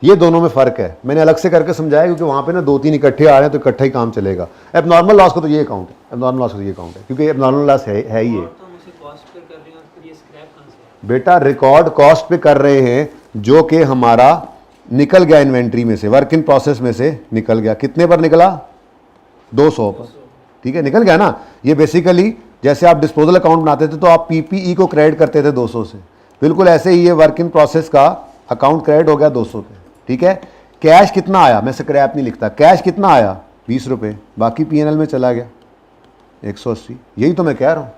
ये दोनों में फ़र्क है, मैंने अलग से करके समझाया क्योंकि वहाँ पे ना 2-3 इकट्ठे आ रहे हैं तो इकट्ठा ही काम चलेगा। एबनॉर्मल लॉस को तो ये अकाउंट है, एबनॉर्मल लॉस को ये अकाउंट है क्योंकि एबनॉर्मल लॉस है ही ये। बेटा रिकॉर्ड कॉस्ट पे कर रहे हैं जो कि हमारा निकल गया इन्वेंट्री में से, वर्क इन प्रोसेस में से निकल गया। कितने पर निकला, 200 पर। ठीक है, निकल गया ना। ये बेसिकली जैसे आप डिस्पोजल अकाउंट बनाते थे तो आप पीपीई को क्रेडिट करते थे 200 से, बिल्कुल ऐसे ही ये वर्क इन प्रोसेस का अकाउंट क्रेडिट हो गया 200 पे। ठीक है, कैश कितना आया, मैं स्क्रैप नहीं लिखता, कैश कितना आया 20 रुपये, बाकी पीएनएल में चला गया 180। यही तो मैं कह रहा हूँ,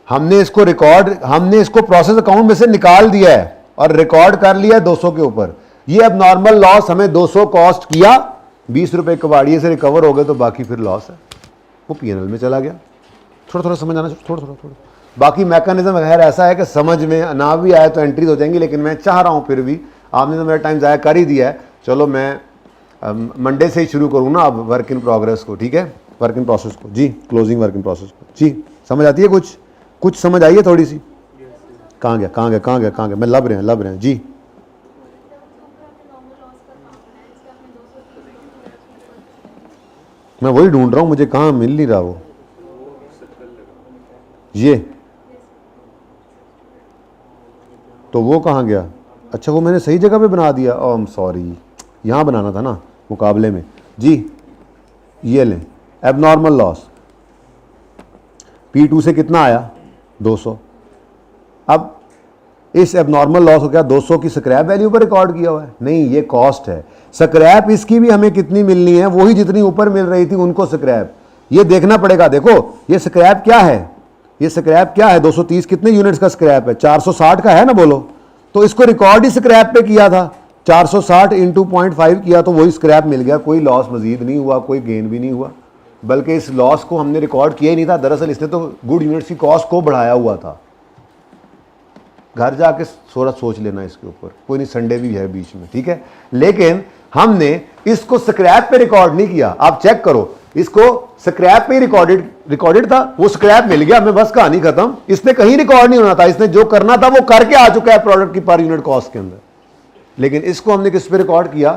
हमने इसको प्रोसेस अकाउंट में से निकाल दिया है और रिकॉर्ड कर लिया 200 के ऊपर। ये अब नॉर्मल लॉस हमें 200 कॉस्ट किया, 20 रुपये कबाड़िए से रिकवर हो गए तो बाकी फिर लॉस है, वो पीएनएल में चला गया। थोड़ा थोड़ा समझ आना, थोड़ा बाकी मैकेनिज्म खैर ऐसा है कि समझ में ना भी आए तो एंट्रीज हो जाएंगी, लेकिन मैं चाह रहा हूँ फिर भी, आपने तो मेरा टाइम ज़ाया कर ही दिया है, चलो मैं मंडे से ही शुरू करूँ ना अब वर्क इन प्रोग्रेस को। ठीक है, वर्क इन प्रोसेस को जी, क्लोजिंग वर्क इन प्रोसेस को जी, समझ आती है, कुछ समझ आई है थोड़ी सी। कहाँ गया, मैं लब रहे हैं जी। मैं वही ढूंढ रहा हूँ, मुझे कहाँ मिल नहीं रहा वो, ये तो वो कहाँ गया, अच्छा वो मैंने सही जगह पे बना दिया, ओह आई एम सॉरी, यहाँ बनाना था ना मुकाबले में जी। ये लें एबनॉर्मल लॉस, P2 से कितना आया 200। अब इस एबनॉर्मल लॉस को क्या 200 की स्क्रैप वैल्यू पर रिकॉर्ड किया हुआ है, नहीं ये कॉस्ट है। स्क्रैप इसकी भी हमें कितनी मिलनी है, वही जितनी ऊपर मिल रही थी उनको स्क्रैप, ये देखना पड़ेगा। देखो ये स्क्रैप क्या है, ये स्क्रैप क्या है, 230 कितने यूनिट्स का स्क्रैप है, 460 का है ना, बोलो। तो इसको रिकॉर्ड ही स्क्रैप पे किया था, 460 इंटू 0.5 किया तो वही स्क्रैप मिल गया, कोई लॉस मजीद नहीं हुआ, कोई गेन भी नहीं हुआ, बल्कि इस लॉस को हमने रिकॉर्ड किया ही नहीं था। दरअसल इसने तो गुड यूनिट्स की कॉस्ट को बढ़ाया हुआ था। घर जाके थोड़ा सोच लेना इसके ऊपर, कोई नहीं, संडे भी है बीच में, ठीक है। लेकिन हमने इसको स्क्रैप पे रिकॉर्ड नहीं किया, आप चेक करो, इसको स्क्रैप पे रिकॉर्डेड था, वो स्क्रैप मिल गया हमें, बस कहानी खत्म। इसने कहीं रिकॉर्ड नहीं होना था, इसने जो करना था वो करके आ चुका है प्रोडक्ट की पर यूनिट कॉस्ट के अंदर। लेकिन इसको हमने किस पे रिकॉर्ड किया,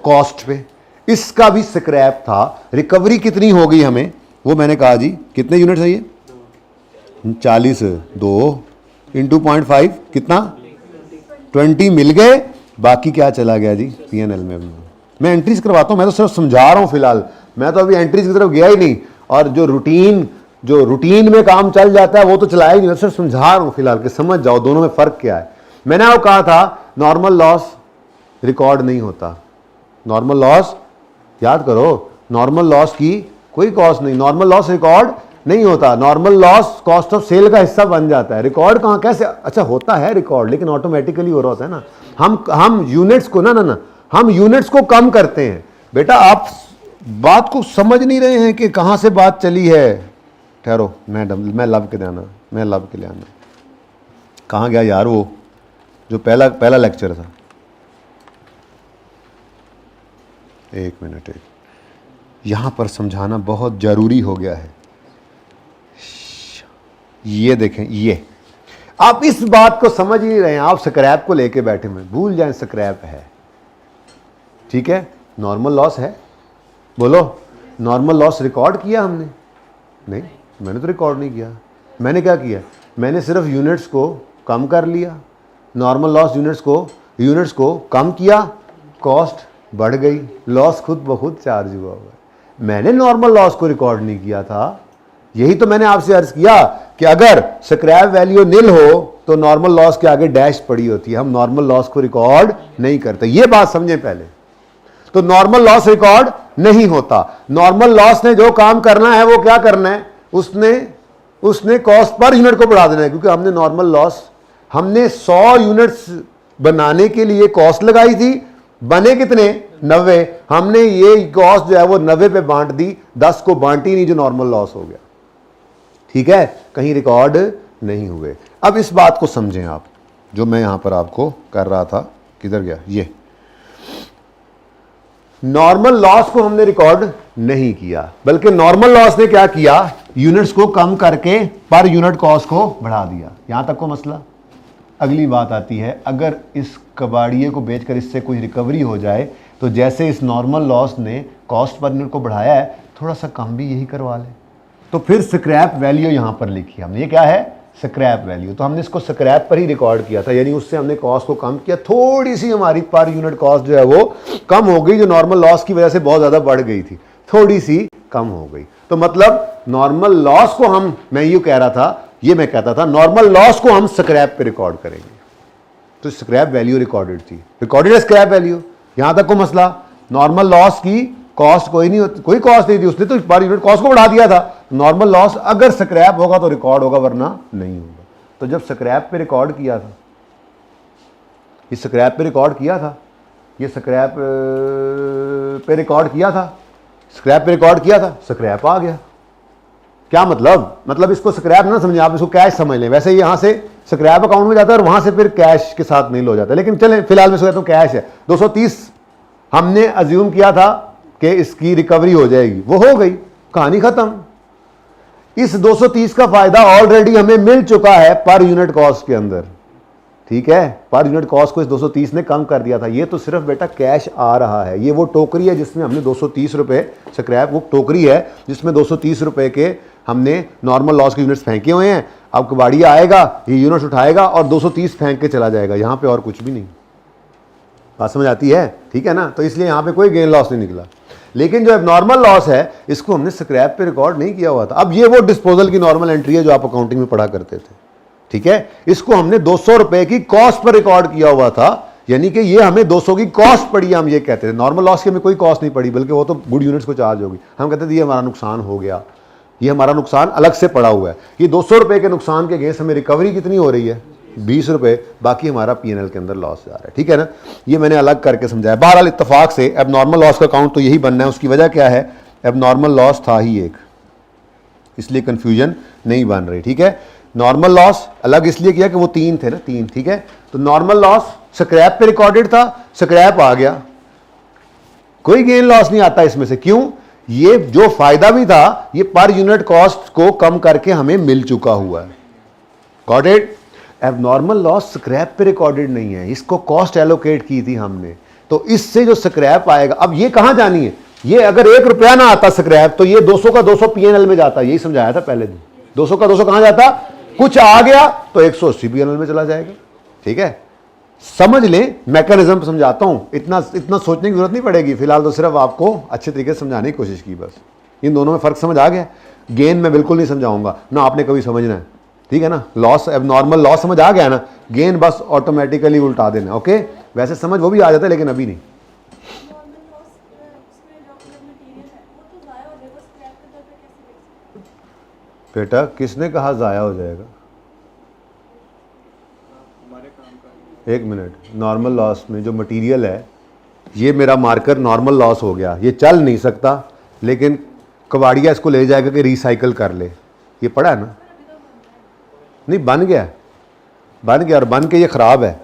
कॉस्ट पे। इसका भी स्क्रैप था, रिकवरी कितनी हो गई हमें, वो मैंने कहा जी कितने यूनिट है ये 40, 2 इंटू 0.5 कितना 20 मिल गए, बाकी क्या चला गया जी पीएनएल में। मैं एंट्रीज करवाता हूँ, मैं तो सिर्फ समझा रहा हूँ फिलहाल, मैं तो अभी एंट्रीज की तरफ गया ही नहीं, और जो रूटीन में काम चल जाता है वो तो चलाया ही नहीं, मैं सिर्फ समझा रहा हूँ फिलहाल कि समझ जाओ दोनों में फ़र्क क्या है। मैंने आपको कहा था नॉर्मल लॉस रिकॉर्ड नहीं होता, नॉर्मल लॉस याद करो, नॉर्मल लॉस की कोई कॉस्ट नहीं, नॉर्मल लॉस रिकॉर्ड नहीं होता, normal loss cost of sale का हिस्सा बन जाता है। रिकॉर्ड कहाँ कैसे, अच्छा होता है रिकॉर्ड, लेकिन ऑटोमेटिकली हो रहा होता है ना, हम यूनिट्स को ना हम यूनिट्स को कम करते हैं। बेटा आप बात को समझ नहीं रहे हैं कि कहाँ से बात चली है, ठहरो, मैं लब के लिए आना, कहाँ गया यार वो जो पहला लेक्चर था, एक मिनट, यहाँ पर समझाना बहुत ज़रूरी हो गया है। ये देखें, ये आप इस बात को समझ ही नहीं रहे हैं, आप स्क्रैप को लेके बैठे हुए, भूल जाएं स्क्रैप है, ठीक है। नॉर्मल लॉस है, बोलो नॉर्मल लॉस रिकॉर्ड किया हमने, नहीं मैंने तो रिकॉर्ड नहीं किया। मैंने क्या किया, मैंने सिर्फ यूनिट्स को कम कर लिया, नॉर्मल लॉस यूनिट्स को कम किया, कॉस्ट बढ़ गई, लॉस खुद ब खुद चार्ज हुआ है। मैंने नॉर्मल लॉस को रिकॉर्ड नहीं किया था, यही तो मैंने आपसे अर्ज किया कि अगर स्क्रैप वैल्यू निल हो तो नॉर्मल लॉस के आगे डैश पड़ी होती है, हम नॉर्मल लॉस को रिकॉर्ड नहीं करते, ये बात समझें पहले। तो नॉर्मल लॉस रिकॉर्ड नहीं होता, नॉर्मल लॉस ने जो काम करना है वो क्या करना है, उसने कॉस्ट पर यूनिट को बढ़ा देना है, क्योंकि हमने नॉर्मल लॉस, हमने 100 यूनिट्स बनाने के लिए कॉस्ट लगाई थी, बने कितने 90, हमने ये कॉस्ट जो है वो 90 पे बांट दी, 10 को बांटी नहीं, जो नॉर्मल लॉस हो गया, ठीक है, कहीं रिकॉर्ड नहीं हुए। अब इस बात को समझें आप, जो मैं यहां पर आपको कर रहा था, किधर गया ये, नॉर्मल लॉस को हमने रिकॉर्ड नहीं किया, बल्कि नॉर्मल लॉस ने क्या किया, यूनिट्स को कम करके पर यूनिट कॉस्ट को बढ़ा दिया। यहां तक को मसला। अगली बात आती है, अगर इस कबाड़िए को बेचकर इससे कोई रिकवरी हो जाए तो जैसे इस नॉर्मल लॉस ने कॉस्ट पर यूनिट को बढ़ाया है, थोड़ा सा कम भी यही करवा ले। तो फिर स्क्रैप वैल्यू यहां पर लिखी हमने, ये क्या है, स्क्रैप वैल्यू। तो हमने इसको स्क्रैप पर ही रिकॉर्ड किया था, यानी उससे हमने कॉस्ट को कम किया, थोड़ी सी हमारी पर यूनिट कॉस्ट जो है वो कम हो गई, जो नॉर्मल लॉस की वजह से बहुत ज्यादा बढ़ गई थी, थोड़ी सी कम हो गई। तो मतलब नॉर्मल लॉस को हम, मैं ये कह रहा था, ये मैं कहता था नॉर्मल लॉस को हम स्क्रैप पे रिकॉर्ड करेंगे। तो स्क्रैप वैल्यू रिकॉर्डेड थी, रिकॉर्डेड है स्क्रैप वैल्यू। यहां तक को मसला। नॉर्मल लॉस की कॉस्ट कोई नहीं होती, कोई कॉस्ट नहीं थी, उसने तो पर यूनिट कॉस्ट को बढ़ा दिया था। नॉर्मल लॉस अगर स्क्रैप होगा तो रिकॉर्ड होगा, वरना नहीं होगा। तो जब स्क्रैप पे रिकॉर्ड किया था, ये स्क्रैप पे रिकॉर्ड किया था, ये स्क्रैप पे रिकॉर्ड किया था, स्क्रैप पे रिकॉर्ड किया था, स्क्रैप आ गया। क्या मतलब इसको स्क्रैप ना समझे आप, इसको कैश समझ लें। वैसे यहां से स्क्रैप अकाउंट में जाता है और वहां से फिर कैश के साथ नहीं लो जाता, लेकिन चलें फिलहाल मैं कहता हूं कैश है। 230 हमने अज्यूम किया था कि इसकी रिकवरी हो जाएगी, वो हो गई, कहानी खत्म। इस 230 का फायदा ऑलरेडी हमें मिल चुका है पर यूनिट कॉस्ट के अंदर, ठीक है। पर यूनिट कॉस्ट को इस 230 ने कम कर दिया था। ये तो सिर्फ बेटा कैश आ रहा है। ये वो टोकरी है जिसमें हमने 230 रुपए स्क्रैप, वो टोकरी है जिसमें 230 रुपए के हमने नॉर्मल लॉस के यूनिट्स फेंके हुए हैं। अब कबाड़िया आएगा, ये यूनिट्स उठाएगा और 230 फेंक के चला जाएगा, यहां पे और कुछ भी नहीं। बात समझ आती है, ठीक है ना। तो इसलिए यहां पे कोई गेन लॉस नहीं निकला। लेकिन जो नॉर्मल लॉस है, इसको हमने स्क्रैप पे रिकॉर्ड नहीं किया हुआ था। अब ये वो डिस्पोजल की नॉर्मल एंट्री है जो आप अकाउंटिंग में पढ़ा करते थे, ठीक है। इसको हमने 200 रुपए की कॉस्ट पर रिकॉर्ड किया हुआ था, यानी कि ये हमें 200 की कॉस्ट पड़ी, हम ये कहते थे। नॉर्मल लॉस की हमें कोई कॉस्ट नहीं पड़ी, बल्कि वो तो गुड यूनिट्स को चार्ज होगी। हम कहते थे ये हमारा नुकसान हो गया, ये हमारा नुकसान अलग से पड़ा हुआ है। ये 200 रुपए के नुकसान के अगेंस्ट हमें रिकवरी कितनी हो रही है, 20 रुपए, बाकी हमारा पीएनएल के अंदर लॉस जा रहा है, ठीक है ना। ये मैंने अलग करके समझाया। बहरहाल इत्तेफाक से अब नॉर्मल लॉस का अकाउंट तो यही बनना है। उसकी वजह क्या है, अब नॉर्मल लॉस था ही एक, इसलिए कंफ्यूजन नहीं बन रही, ठीक है। नॉर्मल लॉस अलग इसलिए किया कि वो 3 थे ना, 3, ठीक है। तो नॉर्मल लॉस स्क्रैप पे रिकॉर्डेड था, स्क्रैप आ गया, कोई गेन लॉस नहीं आता इसमें से। क्यों, ये जो फायदा भी था ये पर यूनिट कॉस्ट को कम करके हमें मिल चुका हुआ है। Got it. अब नॉर्मल लॉस स्क्रैप पे रिकॉर्डेड नहीं है, इसको कॉस्ट एलोकेट की थी हमने, तो इससे जो स्क्रैप आएगा, अब ये कहां जानी है, ये अगर 1 रुपया ना आता स्क्रैप तो ये 200 का 200 पीएनएल में जाता, यही समझाया था पहले दिन। 200 का 200 कहां जाता, कुछ आ गया तो 180 पीएनएल में चला जाएगा, ठीक है। समझ लें, मैकेनिज्म समझाता हूं, इतना सोचने की जरूरत नहीं पड़ेगी। फिलहाल तो सिर्फ आपको अच्छे तरीके से समझाने की कोशिश की, बस। इन दोनों में फर्क समझ आ गया। गेन मैं बिल्कुल नहीं समझाऊंगा ना, आपने कभी समझना है, ठीक है ना। लॉस, अब नॉर्मल लॉस समझ आ गया ना, गेन बस ऑटोमेटिकली उल्टा देना, ओके। वैसे समझ वो भी आ जाता है, लेकिन अभी नहीं। बेटा किसने कहा जाया हो जाएगा, एक मिनट। नॉर्मल लॉस में जो मटेरियल है, ये मेरा मार्कर नॉर्मल लॉस हो गया, ये चल नहीं सकता, लेकिन कबाड़िया इसको ले जाएगा कि रिसाइकल कर ले। ये पड़ा है ना, नहीं बन गया, बन गया, और बन के ये ख़राब है,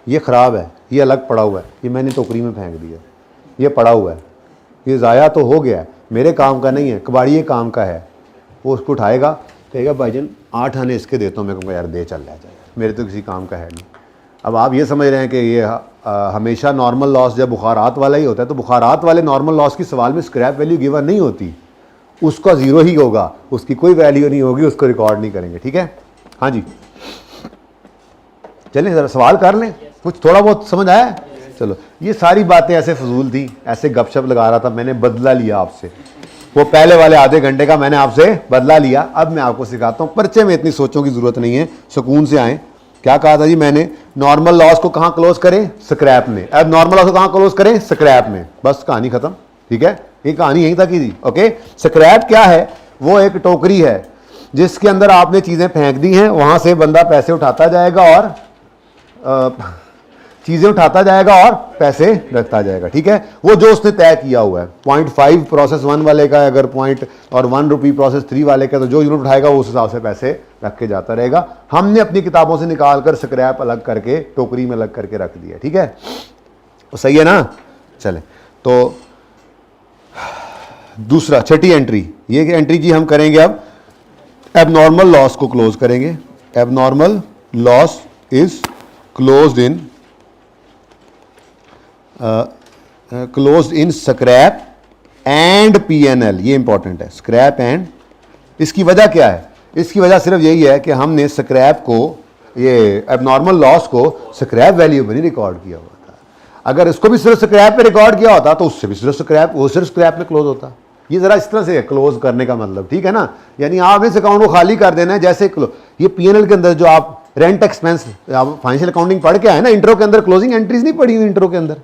ये ख़राब है, ये अलग पड़ा हुआ है, ये मैंने टोकरी में फेंक दिया, ये पड़ा हुआ है, ये ज़ाया तो हो गया है, मेरे काम का नहीं है, कबाड़िए काम का है। वो उसको उठाएगा, कहेगा भाईजान 8 आने इसके देता हूँ। मैं कहूँगा यार दे, चल ले जाए, मेरे तो किसी काम का है नहीं। अब आप ये समझ रहे हैं कि ये हमेशा नॉर्मल लॉस जब बुखारात वाला ही होता है, तो बुखारात वाले नॉर्मल लॉस की सवाल में स्क्रैप वैल्यू गिवन नहीं होती, उसका ज़ीरो ही होगा, उसकी कोई वैल्यू नहीं होगी, उसको रिकॉर्ड नहीं करेंगे, ठीक है। हाँ जी, चलें ज़रा सवाल कर लें, कुछ थोड़ा बहुत समझ आया। चलो, ये सारी बातें ऐसे फजूल थी, ऐसे गपशप लगा रहा था, मैंने बदला लिया आपसे। वो पहले वाले आधे घंटे का मैंने आपसे बदला लिया। अब मैं आपको सिखाता हूँ, पर्चे में इतनी सोचों की ज़रूरत नहीं है, सुकून से आएँ। क्या कहा था जी मैंने, नॉर्मल लॉस को कहाँ क्लोज करें, स्क्रैप में। अब नॉर्मल लॉस को कहाँ क्लोज करें, स्क्रैप में, बस कहानी खत्म, ठीक है। ये कहानी यहीं तक ही थी, ओके। स्क्रैप क्या है, वो एक टोकरी है जिसके अंदर आपने चीज़ें फेंक दी हैं, वहाँ से बंदा पैसे उठाता जाएगा और चीज़ें उठाता जाएगा और पैसे रखता जाएगा, ठीक है। वो जो उसने तय किया हुआ है, 0.5 प्रोसेस 1 वाले का, अगर पॉइंट और 1 रुपी प्रोसेस 3 वाले का, तो जो यूनिट उठाएगा वो उस हिसाब से पैसे रख के जाता रहेगा। हमने अपनी किताबों से निकाल कर स्क्रैप अलग करके टोकरी में अलग करके रख दिया, ठीक है। तो सही है ना। चले, तो दूसरा छठी एंट्री, ये एंट्री जी हम करेंगे अब एबनॉर्मल लॉस को क्लोज करेंगे। Abnormal loss is closed in scrap and PNL. ये इंपॉर्टेंट है, स्क्रैप एंड। इसकी वजह क्या है? इसकी वजह सिर्फ यही है कि हमने स्क्रैप को, ये एबनॉर्मल लॉस को स्क्रैप वैल्यू में नहीं रिकॉर्ड किया हुआ था। अगर इसको भी सिर्फ स्क्रैप में रिकॉर्ड किया होता तो उससे भी सिर्फ स्क्रैप, वो सिर्फ स्क्रैप में क्लोज होता। ये जरा इस तरह से क्लोज करने का मतलब, ठीक है ना? यानी आप इस अकाउंट को खाली कर देना है जैसे ये पीएनएल के अंदर जो आप रेंट एक्सपेंस, आप फाइनेंशियल अकाउंटिंग पढ़ के आए ना, इंट्रो के अंदर क्लोजिंग एंट्रीज नहीं पढ़ी हुई। इंट्रो के अंदर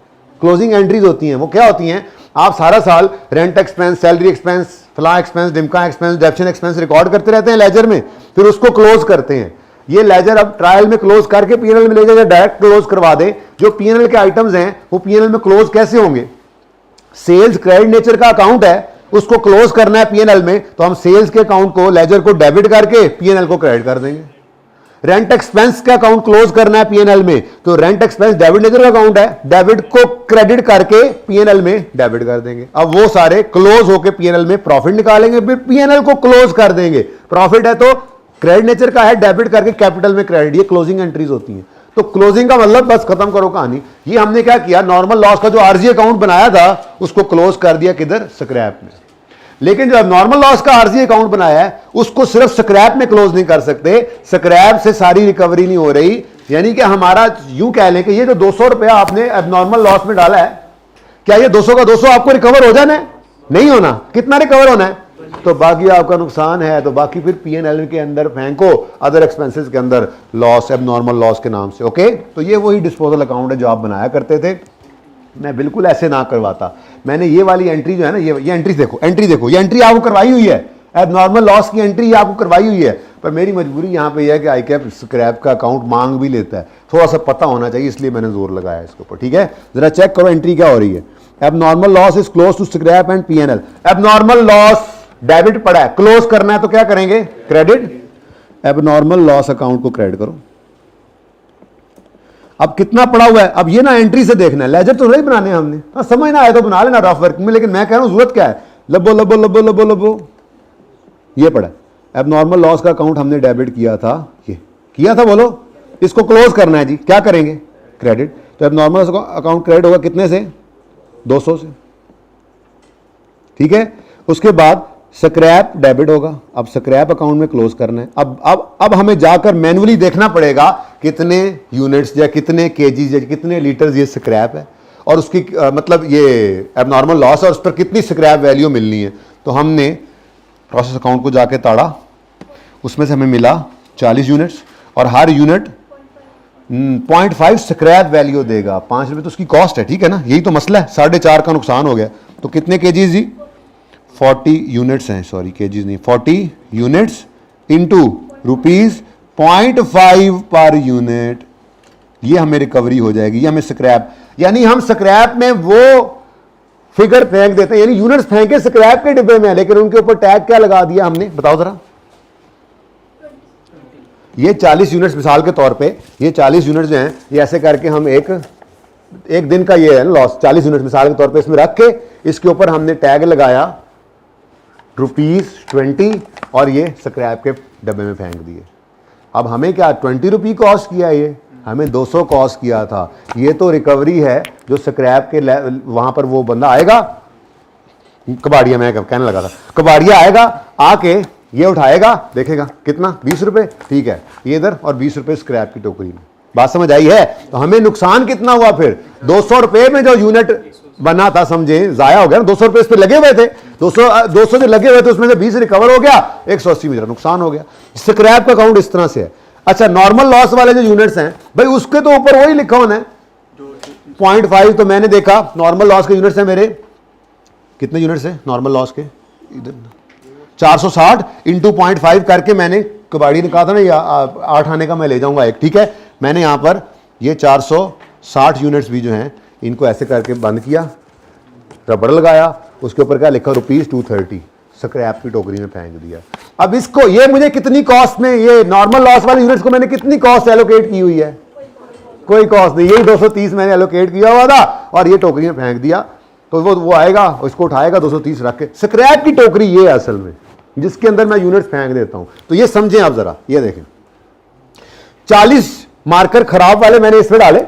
क्लोजिंग एंट्रीज होती हैं। वो क्या होती हैं? आप सारा साल रेंट एक्सपेंस, सैलरी एक्सपेंस, फला एक्सपेंस, डिमका एक्सपेंस, डेप्शन एक्सपेंस रिकॉर्ड करते रहते हैं लेजर में, फिर उसको क्लोज करते हैं। ये लेजर अब ट्रायल में क्लोज करके पीएनएल में ले जाकर डायरेक्ट क्लोज करवा दें। जो पीएनएल के आइटम्स हैं वो पीएनएल में क्लोज कैसे होंगे? सेल्स क्रेडिट नेचर का अकाउंट है, उसको क्लोज करना है पीएनएल में, तो हम सेल्स के अकाउंट को, लेजर को डेबिट करके पीएनएल को क्रेडिट कर देंगे। रेंट एक्सपेंस का अकाउंट क्लोज करना है पीएनएल में, तो रेंट एक्सपेंस डेबिट नेचर का अकाउंट है, डेबिट को क्रेडिट करके पीएनएल में डेबिट कर देंगे। अब वो सारे क्लोज होके पीएनएल में प्रॉफिट निकालेंगे, फिर पीएनएल को क्लोज कर देंगे। प्रॉफिट है तो क्रेडिट नेचर का है, डेबिट करके कैपिटल में क्रेडिट। ये क्लोजिंग एंट्रीज होती हैं। तो क्लोजिंग का मतलब बस खत्म करो कहानी। ये हमने क्या किया, नॉर्मल लॉस का जो आरजी अकाउंट बनाया था उसको क्लोज कर दिया किधर? स्क्रैप में। लेकिन जो नॉर्मल लॉस का आरजी अकाउंट बनाया है उसको सिर्फ स्क्रैप में क्लोज नहीं कर सकते। स्क्रैप से सारी रिकवरी नहीं हो रही। यानी कि हमारा यूं कह लें कि ये जो 200 रुपया आपने एबनॉर्मल लॉस में डाला है, क्या ये 200 का 200 आपको रिकवर हो जाना है? नहीं होना। कितना रिकवर होना है? तो बाकी आपका नुकसान है तो बाकी फिर पीएनएल के अंदर फेंको, अदर एक्सपेंसेस के अंदर लॉस, एबनॉर्मल लॉस के नाम से। ओके, तो ये वही डिस्पोजल अकाउंट है जो आप बनाया करते थे। मैं बिल्कुल ऐसे ना करवाता। मैंने ये वाली एंट्री जो है ना, ये एंट्री देखो, ये एंट्री आपको करवाई हुई है। एबनॉर्मल लॉस की एंट्री आपको करवाई हुई है, पर मेरी मजबूरी यहाँ पे यह है कि आईकैप स्क्रैप का अकाउंट मांग भी लेता है। थोड़ा सा पता होना चाहिए, इसलिए मैंने जोर लगाया इसके ऊपर। ठीक है, जरा चेक करो एंट्री क्या हो रही है। Abnormal loss is close to scrap and PNL. Abnormal loss debit पड़ा है, क्लोज करना है तो क्या करेंगे? क्रेडिट। एबनॉर्मल लॉस अकाउंट को क्रेडिट करो। अब कितना पड़ा हुआ है? अब ये ना एंट्री से देखना है, लेजर तो नहीं बनाने हमने। हाँ, समझ ना आए तो बना लेना रफ वर्क में, लेकिन मैं कह रहा हूं जरूरत क्या है? लबो लबो लबो लबो लबो ये पड़ा। एबनॉर्मल लॉस का अकाउंट हमने डेबिट किया था, ये किया था, बोलो। इसको क्लोज करना है जी, क्या करेंगे? क्रेडिट। तो एबनॉर्मल अकाउंट क्रेडिट होगा कितने से? 200 से। ठीक है, उसके बाद स्क्रैप डेबिट होगा। अब स्क्रैप अकाउंट में क्लोज करना है। अब हमें जाकर मैन्युअली देखना पड़ेगा कितने यूनिट्स या कितने केजीज या कितने लीटर्स ये स्क्रैप है, और उसकी मतलब ये एबनॉर्मल लॉस है और उस पर कितनी स्क्रैप वैल्यू मिलनी है। तो हमने प्रोसेस अकाउंट को जाके ताड़ा, उसमें से हमें मिला 40 यूनिट्स, और हर यूनिट 0.5 स्क्रैप वैल्यू देगा। 5 रुपये तो उसकी कॉस्ट है। ठीक है ना, यही तो मसला है। 4.5 का नुकसान हो गया। तो कितने केजीज जी? 40 यूनिट्स हैं, सॉरी केजीज नहीं, 40 यूनिट्स इंटू ₹0.5 पर यूनिट। ये हमें रिकवरी हो जाएगी, ये हमें स्क्रैप, यानी हम स्क्रैप में वो फिगर फेंक देते हैं, यानी यूनिट्स फेंके स्क्रैप के डिब्बे में, लेकिन उनके ऊपर टैग क्या लगा दिया हमने? बताओ जरा। ये 40 यूनिट्स मिसाल के तौर पे, ये 40 यूनिट्स जो हैं, ये ऐसे करके हम एक दिन का ये है लॉस, 40 यूनिट मिसाल के तौर पे इसमें रख के इसके ऊपर हमने टैग लगाया ₹20 और ये स्क्रैप के डब्बे में फेंक दिए। अब हमें क्या ₹20 कॉस्ट किया? ये हमें 200 कॉस्ट किया था। ये तो रिकवरी है जो स्क्रैप के वहां पर वो बंदा आएगा, कबाड़िया, मैं कहने लगा था, कबाड़िया आएगा, आके ये उठाएगा, देखेगा कितना? ₹20। ठीक है, ये इधर और ₹20 स्क्रैप की टोकरी में। बात समझ आई है? तो हमें नुकसान कितना हुआ फिर? ₹200 में जो यूनिट बना था, समझे, जाया हो गया। ₹200 इस पे लगे हुए थे, 200 जो लगे हुए थे उसमें से 20 रिकवर हो गया, 180 मेरा नुकसान हो गया। स्क्रैप का अकाउंट इस तरह से है। अच्छा, नॉर्मल लॉस वाले जो यूनिट्स हैं भाई, उसके तो ऊपर वही लिखा होना है 0.5। तो मैंने देखा नॉर्मल लॉस के यूनिट्स हैं मेरे, कितने यूनिट्स हैं नॉर्मल लॉस के? इधर 460 इंटू 0.5 करके मैंने, कबाड़ी ने कहा था ना ये 8 आने का मैं ले जाऊंगा एक। ठीक है, मैंने यहां पर ये 460 यूनिट्स भी जो हैं इनको ऐसे करके बंद किया, रबड़ लगाया, उसके ऊपर क्या लिखा? ₹230 स्क्रैप की टोकरी में फेंक दिया। अब इसको, ये मुझे कितनी कॉस्ट में, ये नॉर्मल लॉस वाले यूनिट्स को मैंने कितनी कॉस्ट एलोकेट की हुई है? कोई कॉस्ट नहीं, यही 230 मैंने एलोकेट किया हुआ था और ये टोकरी में फेंक दिया। तो वो आएगा, इसको उठाएगा 230 रख के। स्क्रैप की टोकरी ये है असल में, जिसके अंदर मैं यूनिट्स फेंक देता हूं। तो ये समझें आप जरा, ये देखें 40 मार्कर खराब वाले मैंने इसमें डाले,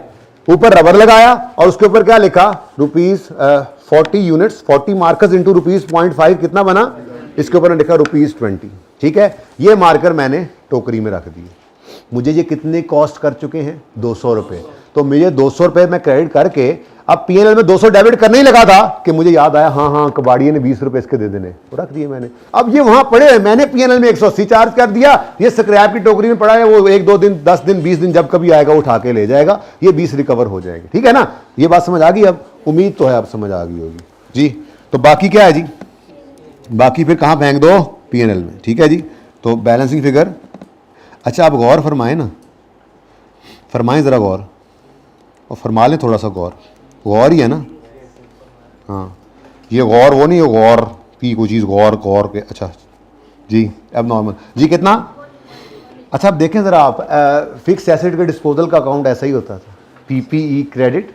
ऊपर रबर लगाया और उसके ऊपर क्या लिखा, ₹40 यूनिट्स, 40 मार्कर्स इंटू ₹0.5 कितना बना, इसके ऊपर लिखा ₹20। ठीक है, ये मार्कर मैंने टोकरी में रख दिए। मुझे ये कितने कॉस्ट कर चुके हैं, 200 रुपए। तो मुझे 200 रुपए मैं क्रेडिट करके अब पीएनएल में 200 डेबिट करने ही लगा था कि मुझे याद आया, हाँ कबाड़िए ने 20 रुपए इसके दे देने, तो रख दिए मैंने। अब ये वहां पड़े हैं, मैंने पीएनएल में 180 चार्ज कर दिया, ये स्क्रैप की टोकरी में पड़ा है, वो 1-2 दिन 10 दिन 20 दिन जब कभी आएगा उठा के ले जाएगा, ये 20 रिकवर हो जाएंगे। ठीक है ना, ये बात समझ आ गई? अब उम्मीद तो है अब समझ आ गई होगी जी। तो बाकी क्या है जी, बाकी फिर कहाँ फेंक दो, पीएनएल में। ठीक है जी, तो बैलेंसिंग फिगर। अच्छा आप गौर फरमाएं ना, फरमाएं ज़रा गौर, और फरमा लें थोड़ा सा गौर, गौर ही है ना। हाँ, ये गौर वो नहीं है गौर की कोई चीज़, गौर गौर के। अच्छा जी, अब नॉर्मल जी कितना। अच्छा आप देखें ज़रा, आप फिक्स एसेट के डिस्पोजल का अकाउंट ऐसा ही होता था, PPE credit,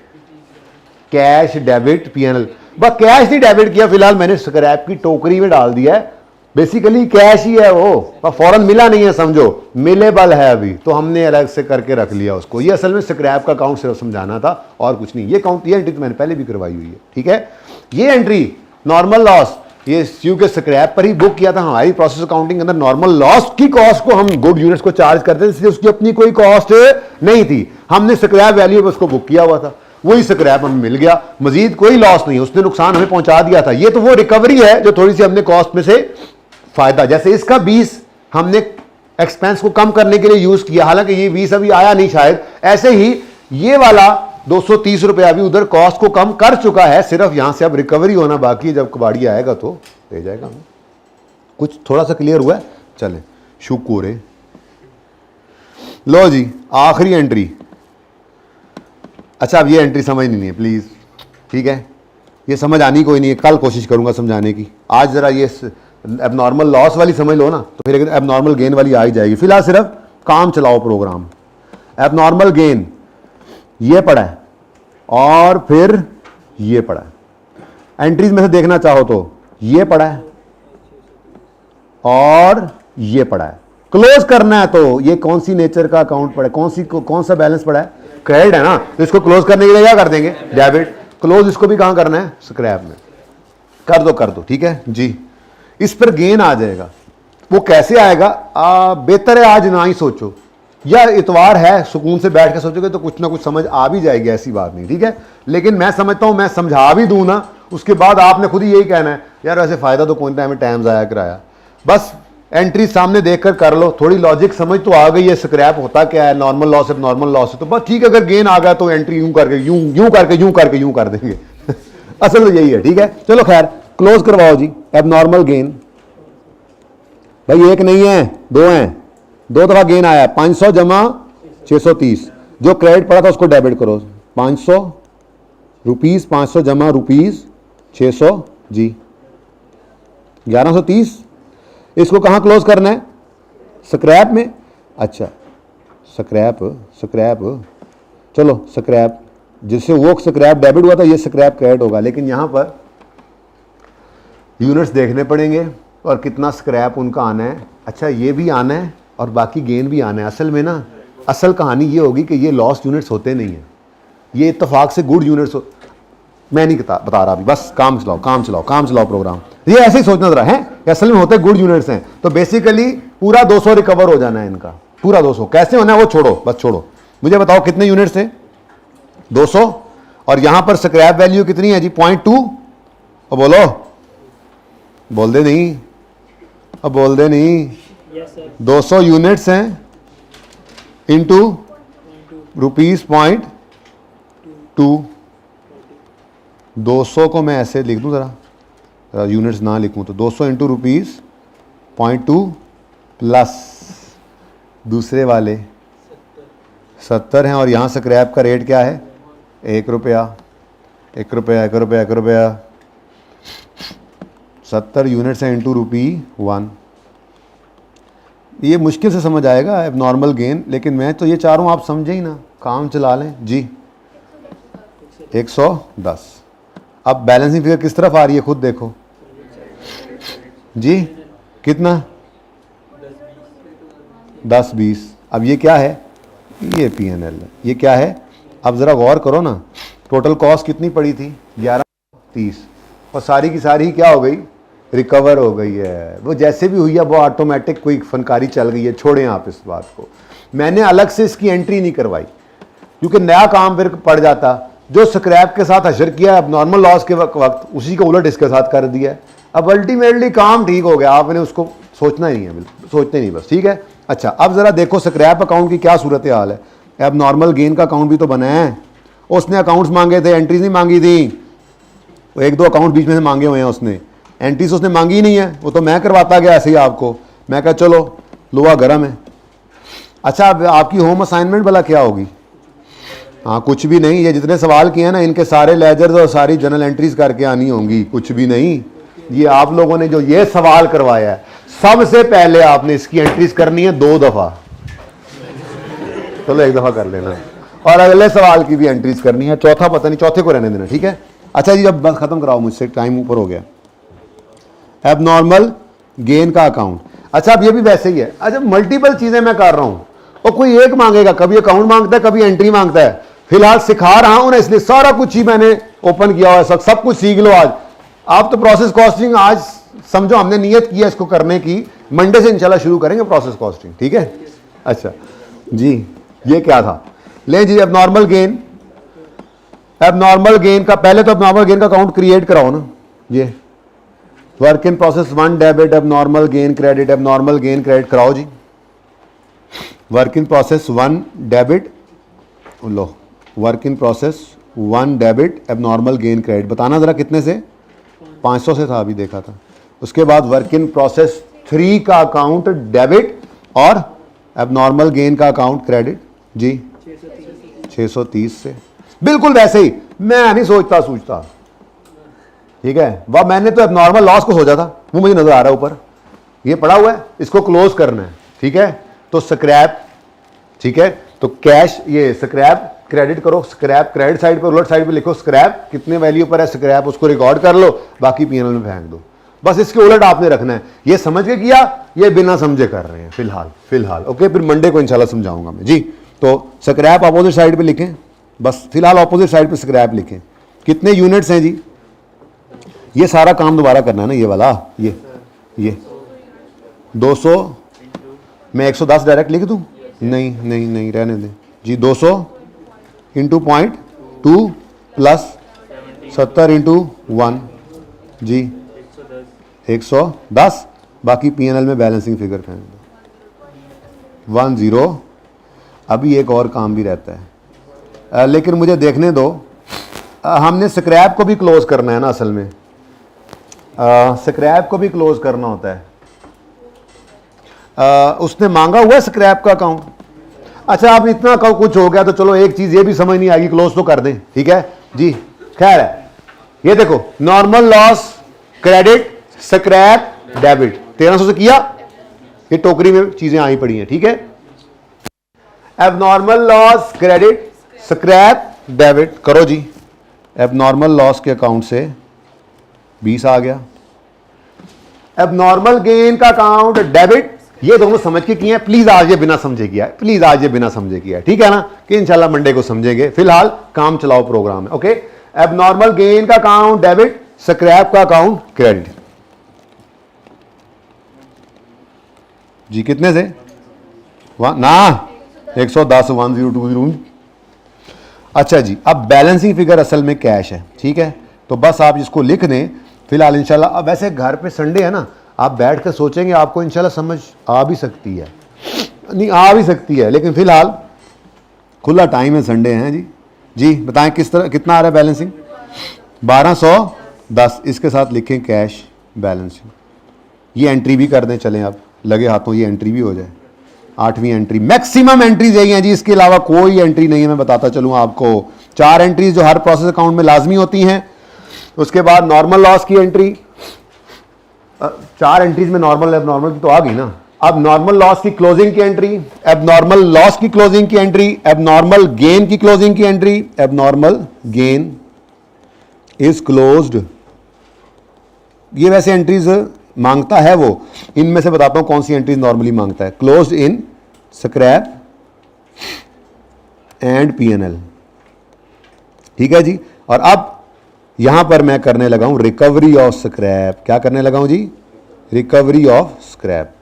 cash debit, PNL. बस कैश नहीं डेबिट किया फिलहाल, मैंने स्क्रैप की टोकरी में डाल दिया है। बेसिकली कैश ही है वो, पर फौरन मिला नहीं है, समझो मिलेबल है अभी, तो हमने अलग से करके रख लिया उसको। ये असल में स्क्रैप का अकाउंट सिर्फ समझाना था और कुछ नहीं। ये काउंट, ये एंट्री तो मैंने पहले भी करवाई हुई है। ठीक है, ये एंट्री नॉर्मल लॉस, ये क्योंकि स्क्रैप पर ही बुक किया था, हमारी प्रोसेस अकाउंटिंग के अंदर नॉर्मल लॉस की कॉस्ट को हम गुड यूनिट्स को चार्ज करते थे, इसलिए उसकी अपनी कोई कॉस्ट नहीं थी, हमने स्क्रैप वैल्यू पर उसको बुक किया हुआ था, वही स्क्रैप हमें मिल गया, मजीद कोई लॉस नहीं, उसने नुकसान हमें पहुंचा दिया था। ये तो वो रिकवरी है जो थोड़ी सी हमने कॉस्ट में से फायदा, जैसे इसका 20 हमने एक्सपेंस को कम करने के लिए यूज किया, हालांकि ये 20 अभी आया नहीं शायद, ऐसे ही ये वाला 230 रुपए अभी उधर कॉस्ट को कम कर चुका है, सिर्फ यहां से अब रिकवरी होना बाकी है, जब कबाड़ी आएगा तो दे जाएगा हमें। कुछ थोड़ा सा क्लियर हुआ है? चलें, शुक्र है। लो जी, आखिरी एंट्री। अच्छा अब ये एंट्री समझ नहीं है प्लीज, ठीक है, ये समझ आनी कोई नहीं है, कल कोशिश करूंगा समझाने की। आज जरा ये एबनॉर्मल लॉस वाली समझ लो ना, तो फिर एबनॉर्मल गेन वाली आ ही जाएगी। फिलहाल सिर्फ काम चलाओ प्रोग्राम। एबनॉर्मल गेन ये पड़ा है और फिर ये पड़ा है। एंट्रीज में से देखना चाहो तो ये पड़ा है और ये पड़ा है। क्लोज करना है तो ये कौन सी नेचर का अकाउंट पड़ा है, कौन सा बैलेंस पड़ा है, क्रेडिट है ना, तो इसको क्लोज करने के लिए क्या कर देंगे, डेबिट। क्लोज इसको भी कहां करना है, स्क्रैप में। कर दो ठीक है जी। इस पर गेन आ जाएगा, वो कैसे आएगा, बेहतर है आज ना ही सोचो, या इतवार है सुकून से बैठ के सोचोगे तो कुछ ना कुछ समझ आ भी जाएगी, ऐसी बात नहीं, ठीक है। लेकिन मैं समझता हूं मैं समझा भी दूं ना, उसके बाद आपने खुद ही यही कहना है यार वैसे फायदा तो कौन हमें टाइम जाया कराया। बस एंट्री सामने देखकर कर लो, थोड़ी लॉजिक समझ तो आ गई है, स्क्रैप होता क्या है, नॉर्मल लॉस है, नॉर्मल लॉस है, तो बस ठीक है। अगर गेन आ गया तो एंट्री यूं करके यूं कर देंगे असल तो यही है, ठीक है। चलो खैर क्लोज करवाओ जी। एबनॉर्मल गेन भाई एक नहीं है, दो हैं, दो दफा गेन आया है, 500 जमा 630, जो क्रेडिट पड़ा था उसको डेबिट करो, 500 रुपीज, 500 जमा रुपीज 600 जी 1130। इसको कहां क्लोज करना है, स्क्रैप में। अच्छा स्क्रैप चलो स्क्रैप, जिससे वो स्क्रैप डेबिट हुआ था ये स्क्रैप क्रेडिट होगा, लेकिन यहां पर यूनिट्स देखने पड़ेंगे और कितना स्क्रैप उनका आना है। अच्छा ये भी आना है और बाकी गेन भी आना है। असल में ना असल कहानी ये होगी कि ये लॉस्ट यूनिट्स होते नहीं हैं, ये इत्तेफाक से गुड यूनिट्स मैं नहीं बता रहा अभी, बस काम चलाओ प्रोग्राम। ये ऐसे ही सोचना जरा है, असल में होते गुड यूनिट्स हैं। तो बेसिकली पूरा 200 रिकवर हो जाना है इनका, पूरा 200 कैसे होना है वो छोड़ो, बस छोड़ो। मुझे बताओ कितने यूनिट्स हैं, 200, और यहां पर स्क्रैप वैल्यू कितनी है जी, 0.2। अब बोलो, बोल दे नहीं, 200 यूनिट्स हैं इंटू ₹0.2। 200 को मैं ऐसे लिख दूं जरा यूनिट्स ना लिखूं तो 200 इंटू ₹0.2 प्लस दूसरे वाले 70 हैं, और यहाँ स्क्रैप का रेट क्या है, ₹1। 70 यूनिट्स हैं इंटू ₹1। ये मुश्किल से समझ आएगा एबनॉर्मल गेन, लेकिन मैं तो ये चाह रहा हूँ आप समझे ही ना, काम चला लें जी। 110। अब बैलेंसिंग फिगर किस तरफ आ रही है खुद देखो जी, कितना 10-20। अब ये क्या है, ये P&L है, ये क्या है। अब ज़रा गौर करो ना, टोटल कॉस्ट कितनी पड़ी थी 1130 और सारी की सारी क्या हो गई, रिकवर हो गई है। वो जैसे भी हुई है वो ऑटोमेटिक कोई फनकारी चल गई है, छोड़ें आप इस बात को। मैंने अलग से इसकी एंट्री नहीं करवाई क्योंकि नया काम फिर पड़ जाता। जो स्क्रैप के साथ हशर किया अब नॉर्मल लॉस के वक्त उसी को उलट इसके साथ कर दिया। अब अल्टीमेटली काम ठीक हो गया, आपने उसको सोचना ही नहीं है, बिल्कुल सोचते नहीं बस, ठीक है। अच्छा अब ज़रा देखो स्क्रैप अकाउंट की क्या सूरत हाल है। अब नॉर्मल गेन का अकाउंट भी तो बना है, उसने अकाउंट्स मांगे थे, एंट्रीज नहीं मांगी थी। एक दो अकाउंट बीच में से मांगे हुए हैं उसने, एंट्रीज उसने मांगी ही नहीं है, वो तो मैं करवाता गया ऐसे ही आपको। मैं कहा चलो लोहा गर्म है। अच्छा अब आपकी होम असाइनमेंट भला क्या होगी। हाँ कुछ भी नहीं, ये जितने सवाल किए हैं ना इनके सारे लेजर्स और सारी जनरल एंट्रीज करके आनी होंगी, कुछ भी नहीं। ये आप लोगों ने जो ये सवाल करवाया है सबसे पहले आपने इसकी एंट्रीज करनी है 2 दफा, चलो 1 दफा कर लेना, और अगले सवाल की भी एंट्रीज करनी है, चौथा पता नहीं, चौथे को रहने देना, ठीक है। अच्छा जी अब बस खत्म कराओ मुझसे, टाइम ऊपर हो गया। एबनॉर्मल गेन का अकाउंट, अच्छा अब ये भी वैसे ही है। अच्छा मल्टीपल चीजें मैं कर रहा हूं और कोई एक मांगेगा, कभी अकाउंट मांगता है कभी एंट्री मांगता है। फिलहाल सिखा रहा हूं ना इसलिए सारा कुछ ही मैंने ओपन किया हुआ है, सब कुछ सीख लो आज। आप तो प्रोसेस कॉस्टिंग आज समझो हमने नियत किया इसको करने की, मंडे से इंशाल्लाह शुरू करेंगे प्रोसेस कॉस्टिंग, ठीक है। अच्छा जी ये क्या था, ले जी एबनॉर्मल गेन। एबनॉर्मल गेन का पहले तो एबनॉर्मल गेन का अकाउंट क्रिएट कराओ ना। ये work in process 1 debit abnormal gain credit, abnormal gain credit कराओ जी। वर्क इन प्रोसेस 1 डेबिट, लो work in process 1 debit abnormal gain credit, बताना जरा कितने से, 500 से था अभी देखा था। उसके बाद वर्क इन प्रोसेस 3 का अकाउंट डेबिट और एबनॉर्मल गेन का अकाउंट क्रेडिट जी 630 से, बिल्कुल वैसे ही। मैं नहीं सोचता सूझता, ठीक है। वह मैंने तो एबनॉर्मल लॉस को सोचा था, वो मुझे नजर आ रहा है ऊपर, ये पड़ा हुआ है, इसको क्लोज करना है, ठीक है। तो स्क्रैप, ठीक है, तो कैश ये स्क्रैप क्रेडिट करो, स्क्रैप क्रेडिट साइड पर, उलट साइड पे लिखो स्क्रैप कितने वैल्यू पर है स्क्रैप, उसको रिकॉर्ड कर लो, बाकी P&L में फेंक दो। बस इसके उलट आपने रखना है। ये समझ के किया, ये बिना समझे कर रहे हैं फिलहाल ओके। फिर मंडे को इंशाल्लाह समझाऊंगा मैं जी। तो स्क्रैप अपोजिट साइड पे लिखें, बस फिलहाल अपोजिट साइड पे स्क्रैप लिखें। कितने यूनिट्स हैं जी, ये सारा काम दोबारा करना है ना, ये वाला ये 200, मैं 110 डायरेक्ट लिख दूं, नहीं रहने दें जी। 200 इंटू 0.2 प्लस 70 इंटू 1 जी 110, बाकी P&L में बैलेंसिंग फिगर फेंक दो 10। अभी एक और काम भी रहता है, लेकिन मुझे देखने दो। हमने स्क्रैप को भी क्लोज करना है ना, असल में स्क्रैप को भी क्लोज करना होता है। उसने मांगा हुआ है स्क्रैप का अकाउंट। अच्छा आप इतना कुछ हो गया तो चलो एक चीज ये भी समझ नहीं आएगी, क्लोज तो कर दें, ठीक है जी। खैर है, ये देखो normal loss credit scrap debit 1300 से किया, ये टोकरी में चीजें आई पड़ी हैं, ठीक है। Abnormal loss credit scrap debit करो जी। एबनॉर्मल लॉस के अकाउंट से 20 आ गया। एबनॉर्मल गेन का अकाउंट डेबिट, ये दोनों समझ के किए हैं, प्लीज आज ये बिना समझे किया है, प्लीज आज ये बिना समझे किया है, ठीक है ना, कि इंशाल्लाह मंडे को समझेंगे। फिलहाल काम चलाओ प्रोग्राम है, ओके। एबनॉर्मल गेन का अकाउंट डेबिट, स्क्रैप का अकाउंट क्रेडिट जी। कितने से ना 110 1020। अच्छा जी अब बैलेंसिंग फिगर असल में कैश है, ठीक है। तो बस आप इसको लिख दें फिलहाल इंशाल्लाह। अब वैसे घर पे संडे है ना, आप बैठ कर सोचेंगे आपको इंशाल्लाह समझ आ भी सकती है, नहीं आ भी सकती है, लेकिन फिलहाल खुला टाइम है, संडे है जी। बताएं किस तरह कितना आ रहा है बैलेंसिंग, 1210। इसके साथ लिखें कैश बैलेंसिंग, ये एंट्री भी कर दें, चलें अब लगे हाथों ये एंट्री भी हो जाए। 8वीं एंट्री, मैक्सिमम एंट्रीज यही हैं जी, इसके अलावा कोई एंट्री नहीं है। मैं बताता चलूँ आपको, 4 एंट्रीज जो हर प्रोसेस अकाउंट में लाजमी होती हैं। उसके बाद नॉर्मल लॉस की एंट्री, 4 एंट्रीज में नॉर्मल एबनॉर्मल की तो आ गई ना। अब नॉर्मल लॉस की क्लोजिंग की एंट्री, एबनॉर्मल लॉस की क्लोजिंग की एंट्री, एबनॉर्मल गेन की क्लोजिंग की entry, abnormal gain is closed, ये वैसे एंट्रीज मांगता है वो, इनमें से बताता हूं कौन सी एंट्रीज नॉर्मली मांगता है। Closed in scrap and PNL, ठीक है जी। और अब यहां पर मैं करने लगा हूं रिकवरी ऑफ स्क्रैप। क्या करने लगा हूं जी? Recovery of scrap.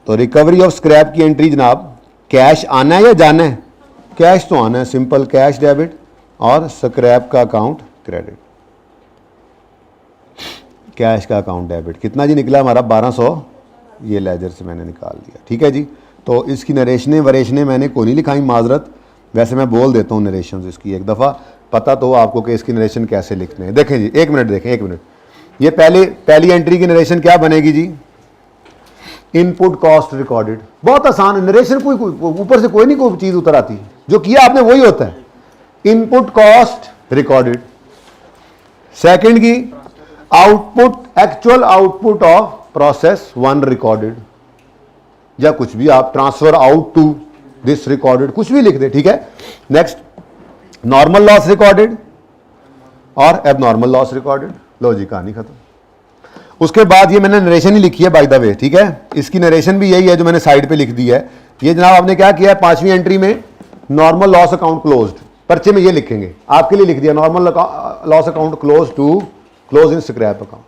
तो रिकवरी ऑफ स्क्रैप की एंट्री जनाब, कैश आना है या जाना है? कैश तो आना है, सिंपल कैश डेबिट और स्क्रैप का अकाउंट क्रेडिट। कैश का अकाउंट डेबिट कितना जी निकला हमारा? 1200, ये लेजर से मैंने निकाल दिया, ठीक है जी। तो इसकी नरेशने वरेशने मैंने कोई नहीं लिखाई, माजरत, वैसे मैं बोल देता हूँ नरेशन इसकी एक दफ़ा, पता तो आपको कि इसकी नरेशन कैसे लिखने हैं। देखें जी, एक मिनट देखें, एक मिनट। ये पहली एंट्री की नरेशन क्या बनेगी जी? Input cost recorded. बहुत आसान है नरेशन, कोई ऊपर से कोई नहीं कोई चीज़ उतर आती, जो किया आपने वही होता है। Input cost recorded. सेकंड की output, actual output of process 1 recorded, या कुछ भी आप transfer out to this recorded कुछ भी लिख दे, ठीक है। नेक्स्ट नॉर्मल लॉस रिकॉर्डेड और एबनॉर्मल लॉस रिकॉर्डेड। लो जी, कहानी खत्म। उसके बाद ये मैंने नरेशन ही लिखी है बाय द वे, ठीक है। इसकी नरेशन भी यही है जो मैंने साइड पे लिख दी है। ये जनाब आपने क्या किया है, 5वीं एंट्री में नॉर्मल लॉस अकाउंट क्लोज्ड, पर्चे में ये लिखेंगे, आपके लिए लिख दिया normal loss account close to close in scrap account,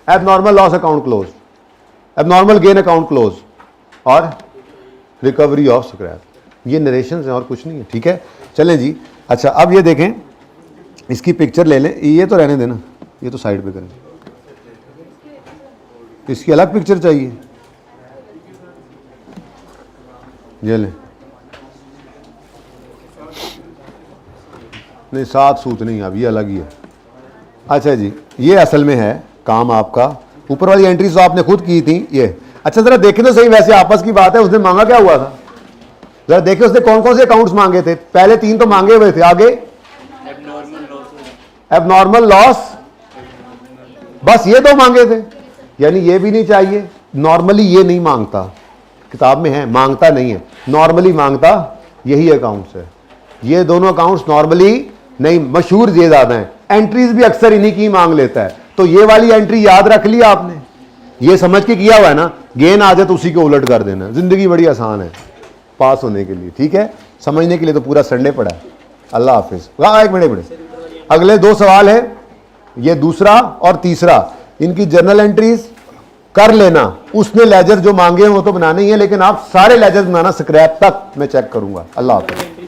abnormal loss account close, abnormal gain account close और रिकवरी ऑफ स्क्रैप। ये नरेशन है और कुछ नहीं है, ठीक है। चलें जी। अच्छा, अब ये देखें, इसकी पिक्चर ले लें, ये तो रहने देना, ये तो साइड पे करें, इसकी अलग पिक्चर चाहिए, ये लें। नहीं, 7 सूत नहीं, अब ये अलग ही है। अच्छा जी, ये असल में है काम आपका, ऊपर वाली एंट्रीज तो आपने खुद की थी ये। अच्छा जरा देखें तो सही, वैसे आपस की बात है, उसने मांगा क्या हुआ था? जरा देखिए उसने कौन कौन से अकाउंट्स मांगे थे। पहले 3 तो मांगे हुए थे, आगे एबनॉर्मल लॉस, बस ये 2 मांगे थे, यानी ये भी नहीं चाहिए। नॉर्मली ये नहीं मांगता, किताब में है, मांगता नहीं है, नॉर्मली मांगता यही अकाउंट्स है। ये दोनों अकाउंट्स नॉर्मली नहीं, मशहूर ये ज्यादा है, एंट्रीज भी अक्सर इन्हीं की मांग लेता है। तो ये वाली एंट्री याद रख ली आपने, ये समझ के किया हुआ है ना, गेन आ जाए तो उसी को उलट कर देना। जिंदगी बड़ी आसान है पास होने के लिए, ठीक है। समझने के लिए तो पूरा संडे पड़ा है। अल्लाह हाफिज। एक मिनट, अगले 2 सवाल है, ये दूसरा और तीसरा, इनकी जर्नल एंट्रीज कर लेना। उसने लेजर जो मांगे हैं वो तो बनाने ही है, लेकिन आप सारे लेजर बनाना स्क्रैप तक मैं चेक करूंगा। अल्लाह हाफिज।